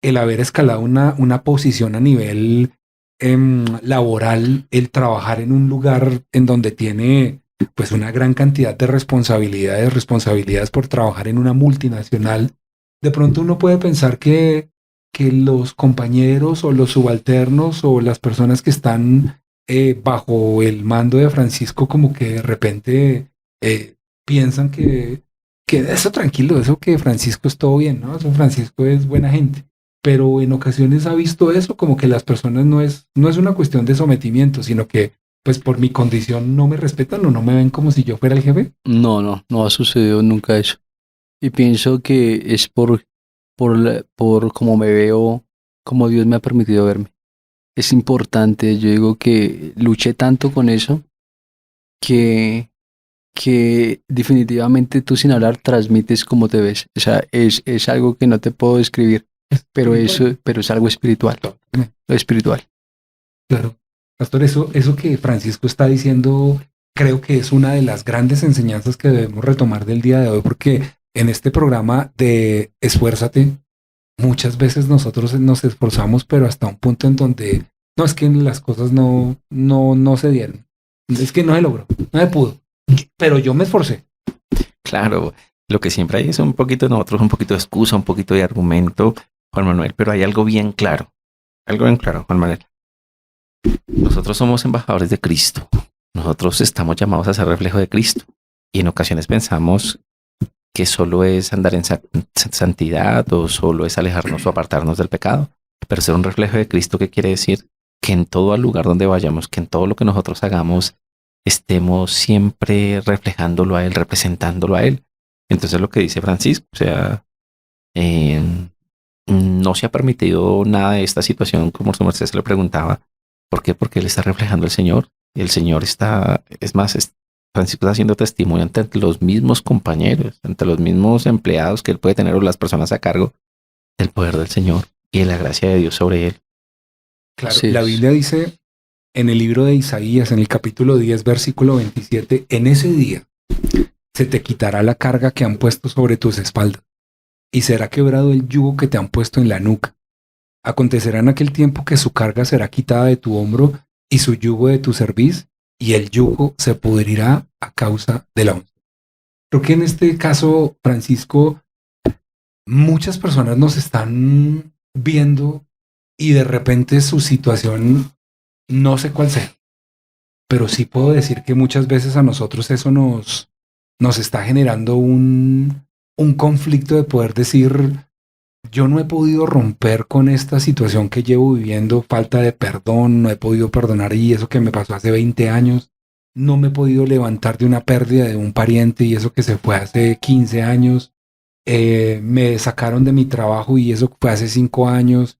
el haber escalado una posición a nivel laboral, el trabajar en un lugar en donde tiene pues una gran cantidad de responsabilidades por trabajar en una multinacional, de pronto uno puede pensar que los compañeros o los subalternos o las personas que están bajo el mando de Francisco como que de repente piensan que eso tranquilo, eso que Francisco es todo bien, ¿no? Eso Francisco es buena gente. pero en ocasiones ha visto eso, como que las personas no es una cuestión de sometimiento, sino que pues por mi condición no me respetan o no me ven como si yo fuera el jefe. No ha sucedido nunca eso. Y pienso que es por cómo me veo, como Dios me ha permitido verme. Es importante, yo digo que luché tanto con eso que definitivamente tú sin hablar transmites cómo te ves. O sea, es algo que no te puedo describir, pero es algo espiritual. Lo espiritual. Claro. Pastor, eso que Francisco está diciendo, creo que es una de las grandes enseñanzas que debemos retomar del día de hoy, porque en este programa de Esfuérzate, muchas veces nosotros nos esforzamos, pero hasta un punto en donde no es que las cosas no se dieron. Es que no se logró, no se pudo. Pero yo me esforcé. Claro, lo que siempre hay es un poquito de nosotros, un poquito de excusa, un poquito de argumento, Juan Manuel, pero hay algo bien claro, Juan Manuel. Nosotros somos embajadores de Cristo. Nosotros estamos llamados a ser reflejo de Cristo. Y en ocasiones pensamos que solo es andar en santidad o solo es alejarnos o apartarnos del pecado. Pero ser un reflejo de Cristo, ¿qué quiere decir? Que en todo lugar donde vayamos, que en todo lo que nosotros hagamos, estemos siempre reflejándolo a Él, representándolo a Él. Entonces lo que dice Francisco, o sea, no se ha permitido nada de esta situación, como su merced se lo preguntaba. ¿Por qué? Porque Él está reflejando al Señor. Y el Señor está, es más, Francisco está haciendo testimonio ante los mismos compañeros, ante los mismos empleados que Él puede tener o las personas a cargo del poder del Señor y de la gracia de Dios sobre Él. Claro, la Biblia dice en el libro de Isaías, en el capítulo 10, versículo 27, en ese día se te quitará la carga que han puesto sobre tus espaldas y será quebrado el yugo que te han puesto en la nuca. Acontecerá en aquel tiempo que su carga será quitada de tu hombro y su yugo de tu cerviz, y el yugo se pudrirá a causa de la unción. Creo que en este caso, Francisco, muchas personas nos están viendo y de repente su situación, no sé cuál sea, pero sí puedo decir que muchas veces a nosotros eso nos está generando un conflicto de poder decir, yo no he podido romper con esta situación que llevo viviendo, falta de perdón, no he podido perdonar y eso que me pasó hace 20 años, no me he podido levantar de una pérdida de un pariente y eso que se fue hace 15 años, me sacaron de mi trabajo y eso fue hace 5 años,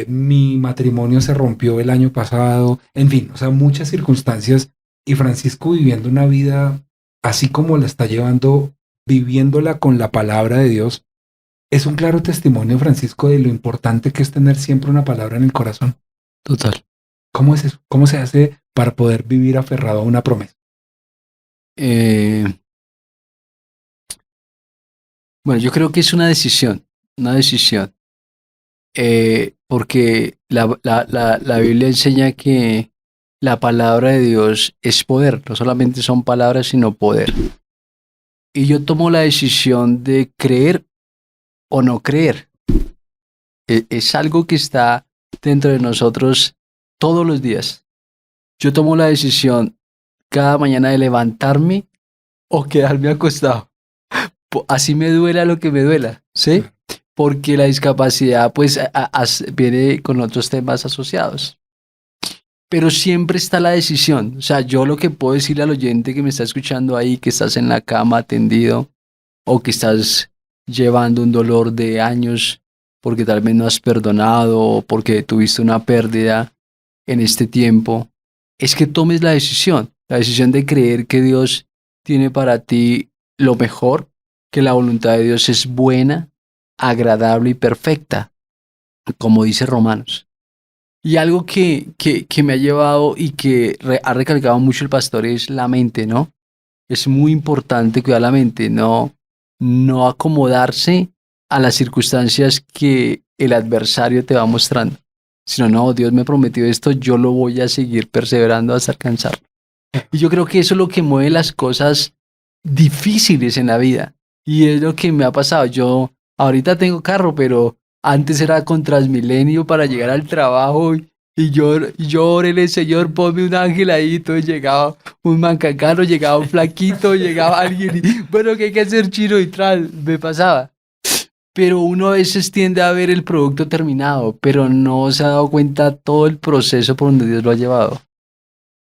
mi matrimonio se rompió el año pasado, en fin, o sea, muchas circunstancias y Francisco viviendo una vida así como la está llevando, viviéndola con la palabra de Dios. Es un claro testimonio, Francisco, de lo importante que es tener siempre una palabra en el corazón. Total. ¿Cómo es eso? ¿Cómo se hace para poder vivir aferrado a una promesa? Bueno, yo creo que es una decisión, porque la Biblia enseña que la palabra de Dios es poder, no solamente son palabras, sino poder. Y yo tomo la decisión de creer o no creer. Es algo que está dentro de nosotros todos los días. Yo tomo la decisión cada mañana de levantarme o quedarme acostado. Así me duela lo que me duela, ¿sí? Porque la discapacidad pues viene con otros temas asociados. Pero siempre está la decisión. O sea, yo lo que puedo decirle al oyente que me está escuchando ahí, que estás en la cama tendido o que estás llevando un dolor de años porque tal vez no has perdonado o porque tuviste una pérdida en este tiempo, es que tomes la decisión de creer que Dios tiene para ti lo mejor, que la voluntad de Dios es buena, agradable y perfecta, como dice Romanos. Y algo que me ha llevado y que ha recalcado mucho el pastor es la mente, ¿no? Es muy importante cuidar la mente, no acomodarse a las circunstancias que el adversario te va mostrando, sino no, Dios me prometió esto, yo lo voy a seguir perseverando hasta alcanzarlo. Y yo creo que eso es lo que mueve las cosas difíciles en la vida. Y es lo que me ha pasado. Yo ahorita tengo carro, pero antes era con Transmilenio para llegar al trabajo y yo oré, Señor, ponme un ángel ahí. Entonces llegaba un mancacano, llegaba un flaquito, llegaba alguien y bueno, ¿qué hay que hacer, chino? Y tal, me pasaba. pero uno a veces tiende a ver el producto terminado, pero no se ha dado cuenta todo el proceso por donde Dios lo ha llevado.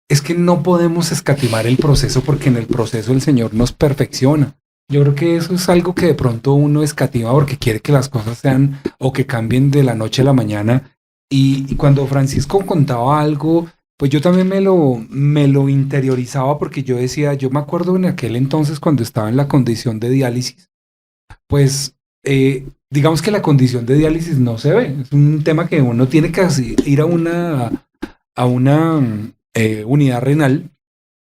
Es que no podemos escatimar el proceso porque en el proceso el Señor nos perfecciona. Yo creo que eso es algo que de pronto uno escatima porque quiere que las cosas sean o que cambien de la noche a la mañana. Y cuando Francisco contaba algo, pues yo también me lo interiorizaba porque yo decía, yo me acuerdo en aquel entonces cuando estaba en la condición de diálisis, pues digamos que la condición de diálisis no se ve. Es un tema que uno tiene que ir a una unidad renal,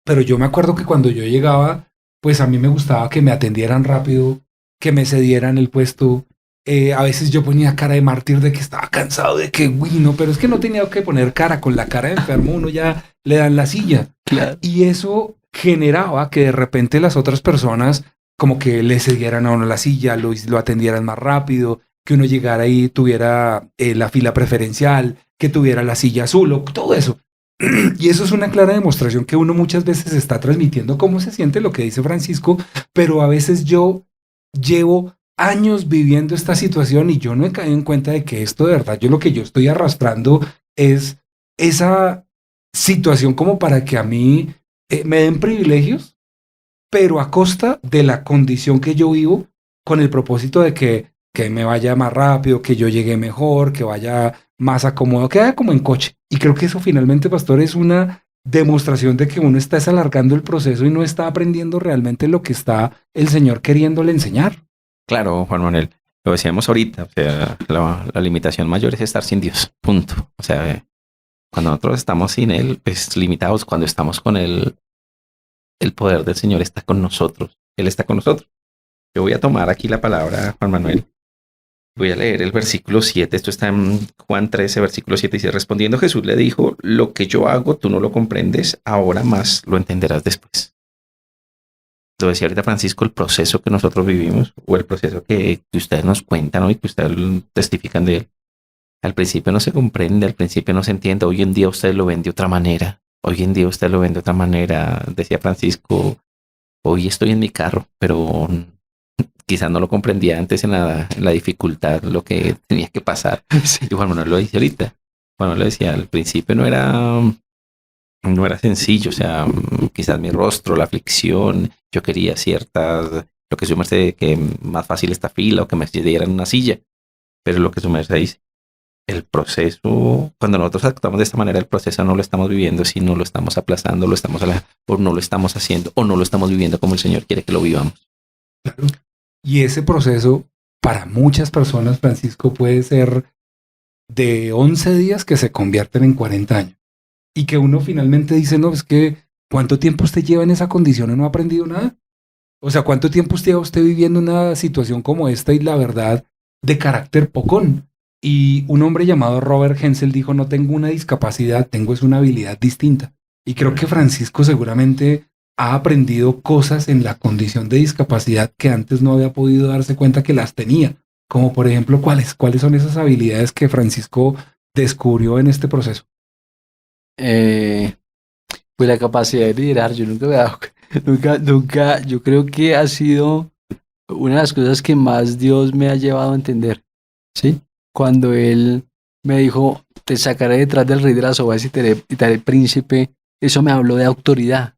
pero yo me acuerdo que cuando yo llegaba, pues a mí me gustaba que me atendieran rápido, que me cedieran el puesto. A veces yo ponía cara de mártir de que estaba cansado, de que, uy, no, pero es que no tenía que poner cara, con la cara de enfermo uno ya le dan la silla. Claro. Y eso generaba que de repente las otras personas como que le cedieran a uno la silla, lo atendieran más rápido, que uno llegara y tuviera la fila preferencial, que tuviera la silla azul, o todo eso. Y eso es una clara demostración que uno muchas veces está transmitiendo cómo se siente lo que dice Francisco, pero a veces yo llevo años viviendo esta situación y yo no he caído en cuenta de que esto de verdad, yo lo que yo estoy arrastrando es esa situación como para que a mí me den privilegios, pero a costa de la condición que yo vivo, con el propósito de que me vaya más rápido, que yo llegue mejor, que vaya más acomodado, que vaya como en coche. Y creo que eso finalmente, pastor, es una demostración de que uno está alargando el proceso y no está aprendiendo realmente lo que está el Señor queriéndole enseñar. Claro, Juan Manuel, lo decíamos ahorita, o sea, la limitación mayor es estar sin Dios, punto. O sea, cuando nosotros estamos sin Él, pues limitados, cuando estamos con Él, el poder del Señor está con nosotros, Él está con nosotros. Yo voy a tomar aquí la palabra, Juan Manuel. Voy a leer el versículo 7, esto está en Juan 13, versículo 7, dice, respondiendo Jesús le dijo, lo que yo hago tú no lo comprendes, ahora más lo entenderás después. Lo decía ahorita Francisco, el proceso que nosotros vivimos, o el proceso que ustedes nos cuentan, ¿no? Y que ustedes testifican de él. Al principio no se comprende, al principio no se entiende, hoy en día ustedes lo ven de otra manera, decía Francisco, hoy estoy en mi carro, pero quizás no lo comprendía antes en la dificultad, lo que tenía que pasar. Sí. Y Juan Manuel lo dice ahorita. Juan Manuel lo decía, al principio no era sencillo, o sea, quizás mi rostro, la aflicción, yo quería lo que su merced, que más fácil esta fila o que me dieran una silla. Pero lo que su merced dice, el proceso, cuando nosotros actuamos de esta manera, el proceso no lo estamos viviendo, sino lo estamos aplazando, o no lo estamos haciendo, o no lo estamos viviendo como el Señor quiere que lo vivamos. Claro. Y ese proceso para muchas personas, Francisco, puede ser de 11 días que se convierten en 40 años. Y que uno finalmente dice, no, es que ¿cuánto tiempo usted lleva en esa condición y no ha aprendido nada? O sea, ¿cuánto tiempo lleva usted viviendo una situación como esta y la verdad de carácter pocón? Y un hombre llamado Robert Hensel dijo, no tengo una discapacidad, tengo es una habilidad distinta. Y creo que Francisco seguramente ha aprendido cosas en la condición de discapacidad que antes no había podido darse cuenta que las tenía. Como por ejemplo, ¿cuáles son esas habilidades que Francisco descubrió en este proceso? Pues la capacidad de liderar, yo nunca me he dado, nunca, yo creo que ha sido una de las cosas que más Dios me ha llevado a entender, ¿sí? Cuando Él me dijo, te sacaré detrás del rey de las ovejas y te haré príncipe, eso me habló de autoridad.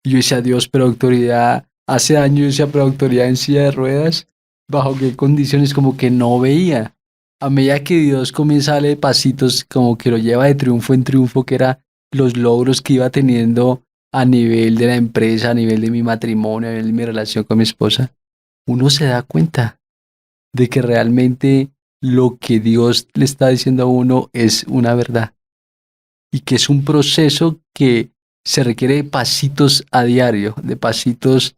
Y yo decía, Dios, pero autoridad, hace años yo decía, pero autoridad en silla de ruedas, ¿bajo qué condiciones? Como que no veía. A medida que Dios comienza a darle pasitos, como que lo lleva de triunfo en triunfo, que era los logros que iba teniendo a nivel de la empresa, a nivel de mi matrimonio, a nivel de mi relación con mi esposa, uno se da cuenta de que realmente lo que Dios le está diciendo a uno es una verdad y que es un proceso que se requiere de pasitos a diario, de pasitos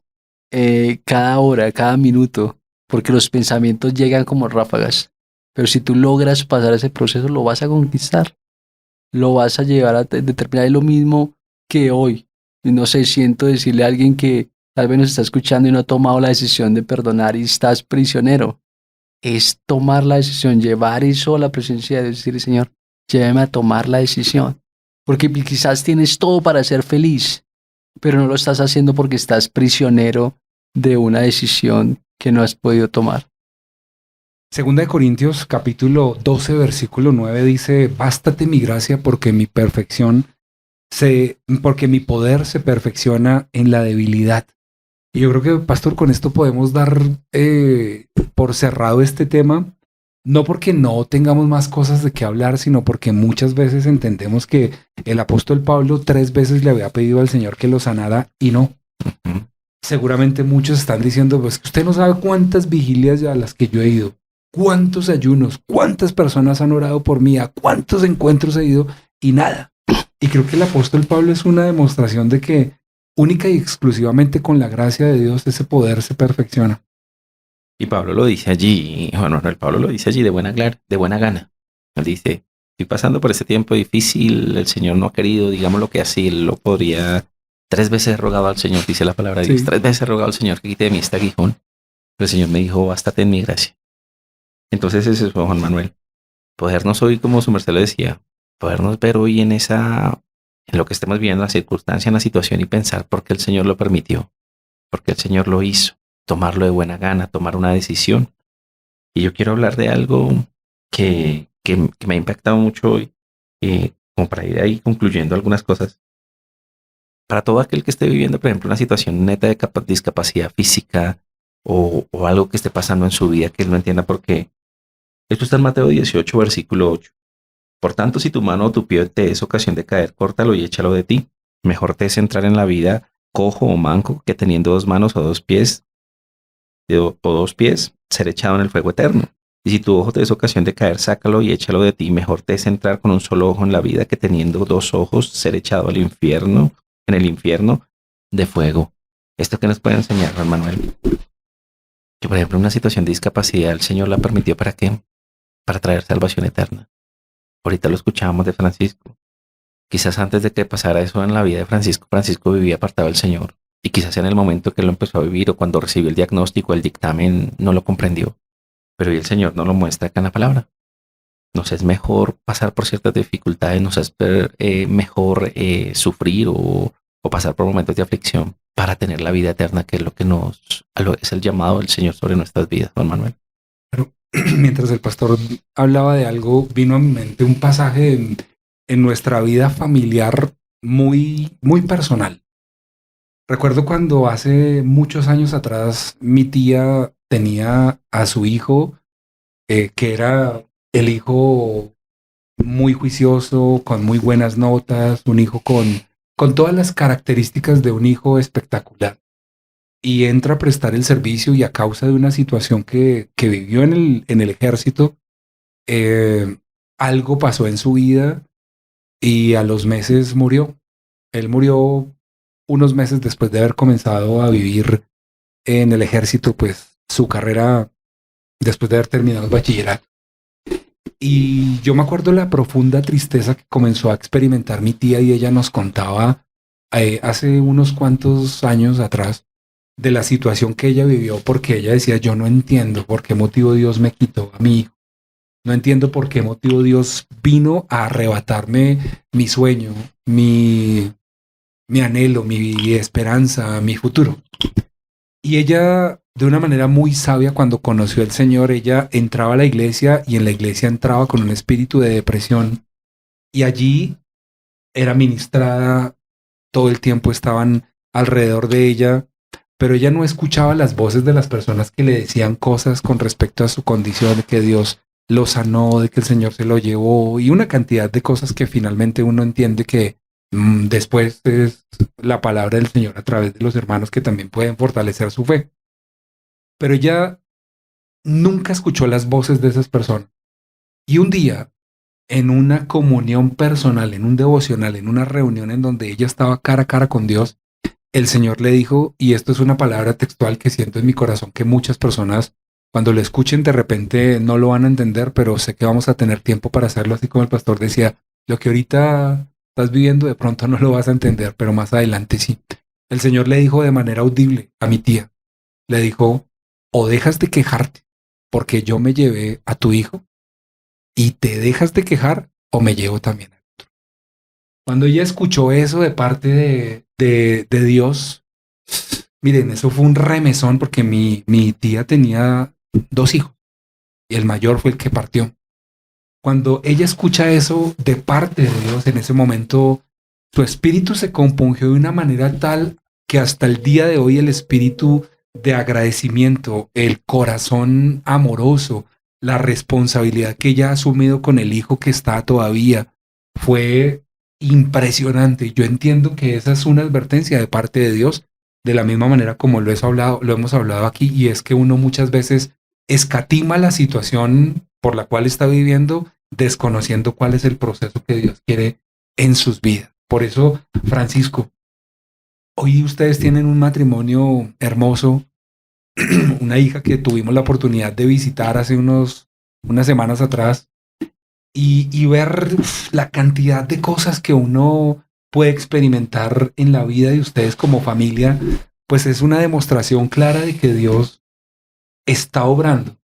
cada hora, cada minuto, porque los pensamientos llegan como ráfagas. Pero si tú logras pasar ese proceso, lo vas a conquistar. Lo vas a llevar a determinar lo mismo que hoy. Y no sé, siento decirle a alguien que tal vez nos está escuchando y no ha tomado la decisión de perdonar y estás prisionero. Es tomar la decisión, llevar eso a la presencia de Dios y decirle, Señor, llévame a tomar la decisión. Porque quizás tienes todo para ser feliz, pero no lo estás haciendo porque estás prisionero de una decisión que no has podido tomar. Segunda de Corintios, capítulo 12, versículo 9 dice, bástate mi gracia porque porque mi poder se perfecciona en la debilidad. Y yo creo que, pastor, con esto podemos dar por cerrado este tema, no porque no tengamos más cosas de qué hablar, sino porque muchas veces entendemos que el apóstol Pablo 3 veces le había pedido al Señor que lo sanara y no. Seguramente muchos están diciendo, pues usted no sabe cuántas vigilias a las que yo he ido, cuántos ayunos, cuántas personas han orado por mí, a cuántos encuentros he ido y nada. Y creo que el apóstol Pablo es una demostración de que única y exclusivamente con la gracia de Dios ese poder se perfecciona. Y Pablo lo dice allí, bueno, no, el Pablo lo dice allí de buena gana. Él dice, estoy pasando por este tiempo difícil, el Señor no ha querido, digamos lo que así, él lo podría, 3 veces he rogado al Señor, dice la palabra de Dios, 3 veces he rogado al Señor que quite de mí este aguijón, pero el Señor me dijo, bástate en mi gracia. Entonces ese es Juan Manuel, podernos hoy, como su merced lo decía, podernos ver hoy en lo que estemos viviendo, la circunstancia, en la situación y pensar por qué el Señor lo permitió, por qué el Señor lo hizo, tomarlo de buena gana, tomar una decisión. Y yo quiero hablar de algo que me ha impactado mucho hoy, como para ir ahí concluyendo algunas cosas. Para todo aquel que esté viviendo, por ejemplo, una situación neta de discapacidad física o algo que esté pasando en su vida que él no entienda por qué. Esto está en Mateo 18, versículo 8. Por tanto, si tu mano o tu pie te es ocasión de caer, córtalo y échalo de ti. Mejor te es entrar en la vida cojo o manco que teniendo 2 manos o 2 pies, ser echado en el fuego eterno. Y si tu ojo te es ocasión de caer, sácalo y échalo de ti. Mejor te es entrar con un solo ojo en la vida que teniendo 2 ojos, ser echado al infierno, en el infierno de fuego. ¿Esto qué nos puede enseñar, Juan Manuel? Que, por ejemplo, una situación de discapacidad, el Señor la permitió ¿para qué? Para traer salvación eterna. Ahorita lo escuchábamos de Francisco. Quizás antes de que pasara eso en la vida de Francisco, Francisco vivía apartado del Señor. Y quizás en el momento que lo empezó a vivir o cuando recibió el diagnóstico, el dictamen, no lo comprendió. Pero hoy el Señor nos lo muestra acá en la palabra. Nos es mejor pasar por ciertas dificultades, nos es mejor sufrir o pasar por momentos de aflicción para tener la vida eterna, que es lo que es el llamado del Señor sobre nuestras vidas, Juan Manuel. Pero mientras el pastor hablaba de algo, vino a mi mente un pasaje en nuestra vida familiar muy, muy personal. Recuerdo cuando hace muchos años atrás mi tía tenía a su hijo, que era el hijo muy juicioso, con muy buenas notas, un hijo con todas las características de un hijo espectacular. Y entra a prestar el servicio y a causa de una situación que vivió en el ejército, algo pasó en su vida y a los meses murió. Él murió unos meses después de haber comenzado a vivir en el ejército, pues su carrera después de haber terminado el bachillerato. Y yo me acuerdo la profunda tristeza que comenzó a experimentar mi tía y ella nos contaba hace unos cuantos años atrás de la situación que ella vivió, porque ella decía, yo no entiendo por qué motivo Dios me quitó a mi hijo. No entiendo por qué motivo Dios vino a arrebatarme mi sueño, mi anhelo, mi esperanza, mi futuro. Y ella, de una manera muy sabia, cuando conoció al Señor, ella entraba a la iglesia y en la iglesia entraba con un espíritu de depresión. Y allí era ministrada, todo el tiempo estaban alrededor de ella, pero ella no escuchaba las voces de las personas que le decían cosas con respecto a su condición, de que Dios lo sanó, de que el Señor se lo llevó y una cantidad de cosas que finalmente uno entiende que después es la palabra del Señor a través de los hermanos que también pueden fortalecer su fe. Pero ella nunca escuchó las voces de esas personas. Y un día, en una comunión personal, en un devocional, en una reunión en donde ella estaba cara a cara con Dios, el Señor le dijo, y esto es una palabra textual que siento en mi corazón que muchas personas cuando lo escuchen de repente no lo van a entender, pero sé que vamos a tener tiempo para hacerlo, así como el pastor decía, lo que ahorita estás viviendo de pronto no lo vas a entender, pero más adelante sí. El Señor le dijo de manera audible a mi tía, le dijo, o dejas de quejarte porque yo me llevé a tu hijo y te dejas de quejar o me llevo también a otro. Cuando ella escuchó eso de parte de Dios, miren, eso fue un remesón porque mi tía tenía 2 hijos y el mayor fue el que partió. Cuando ella escucha eso de parte de Dios, en ese momento su espíritu se compungió de una manera tal que hasta el día de hoy el espíritu de agradecimiento, el corazón amoroso, la responsabilidad que ella ha asumido con el hijo que está todavía, fue impresionante. Yo entiendo que esa es una advertencia de parte de Dios, de la misma manera como lo hemos hablado aquí, y es que uno muchas veces escatima la situación por la cual está viviendo, desconociendo cuál es el proceso que Dios quiere en sus vidas. Por eso, Francisco, hoy ustedes tienen un matrimonio hermoso, una hija que tuvimos la oportunidad de visitar hace unas semanas atrás, y ver la cantidad de cosas que uno puede experimentar en la vida de ustedes como familia, pues es una demostración clara de que Dios está obrando.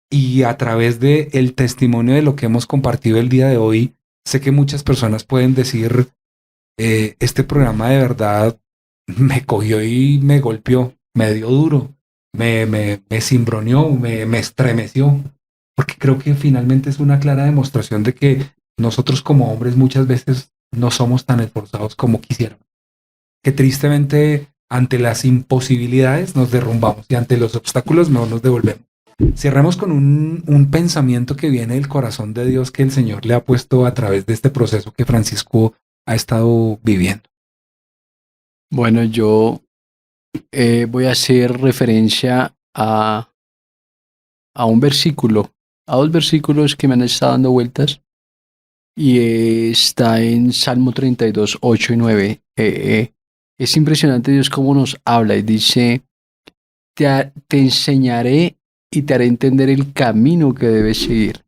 Y a través de el testimonio de lo que hemos compartido el día de hoy, sé que muchas personas pueden decir, este programa de verdad me cogió y me golpeó, me dio duro, me cimbroneó, me estremeció, porque creo que finalmente es una clara demostración de que nosotros como hombres muchas veces no somos tan esforzados como quisiéramos, que tristemente ante las imposibilidades nos derrumbamos y ante los obstáculos no nos devolvemos. Cerremos con un pensamiento que viene del corazón de Dios que el Señor le ha puesto a través de este proceso que Francisco ha estado viviendo. Bueno, yo voy a hacer referencia a un versículo, a dos versículos que me han estado dando vueltas, y está en Salmo 32, 8 y 9. Es impresionante Dios cómo nos habla y dice, te enseñaré y te haré entender el camino que debes seguir,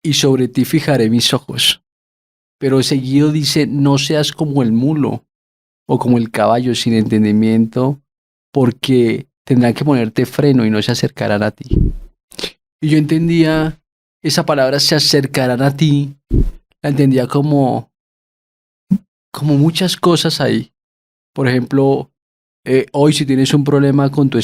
y sobre ti fijaré mis ojos. Pero seguido dice, no seas como el mulo o como el caballo sin entendimiento, porque tendrán que ponerte freno y no se acercarán a ti. Y yo entendía esa palabra, se acercarán a ti, la entendía como muchas cosas ahí. Por ejemplo, hoy si tienes un problema con tu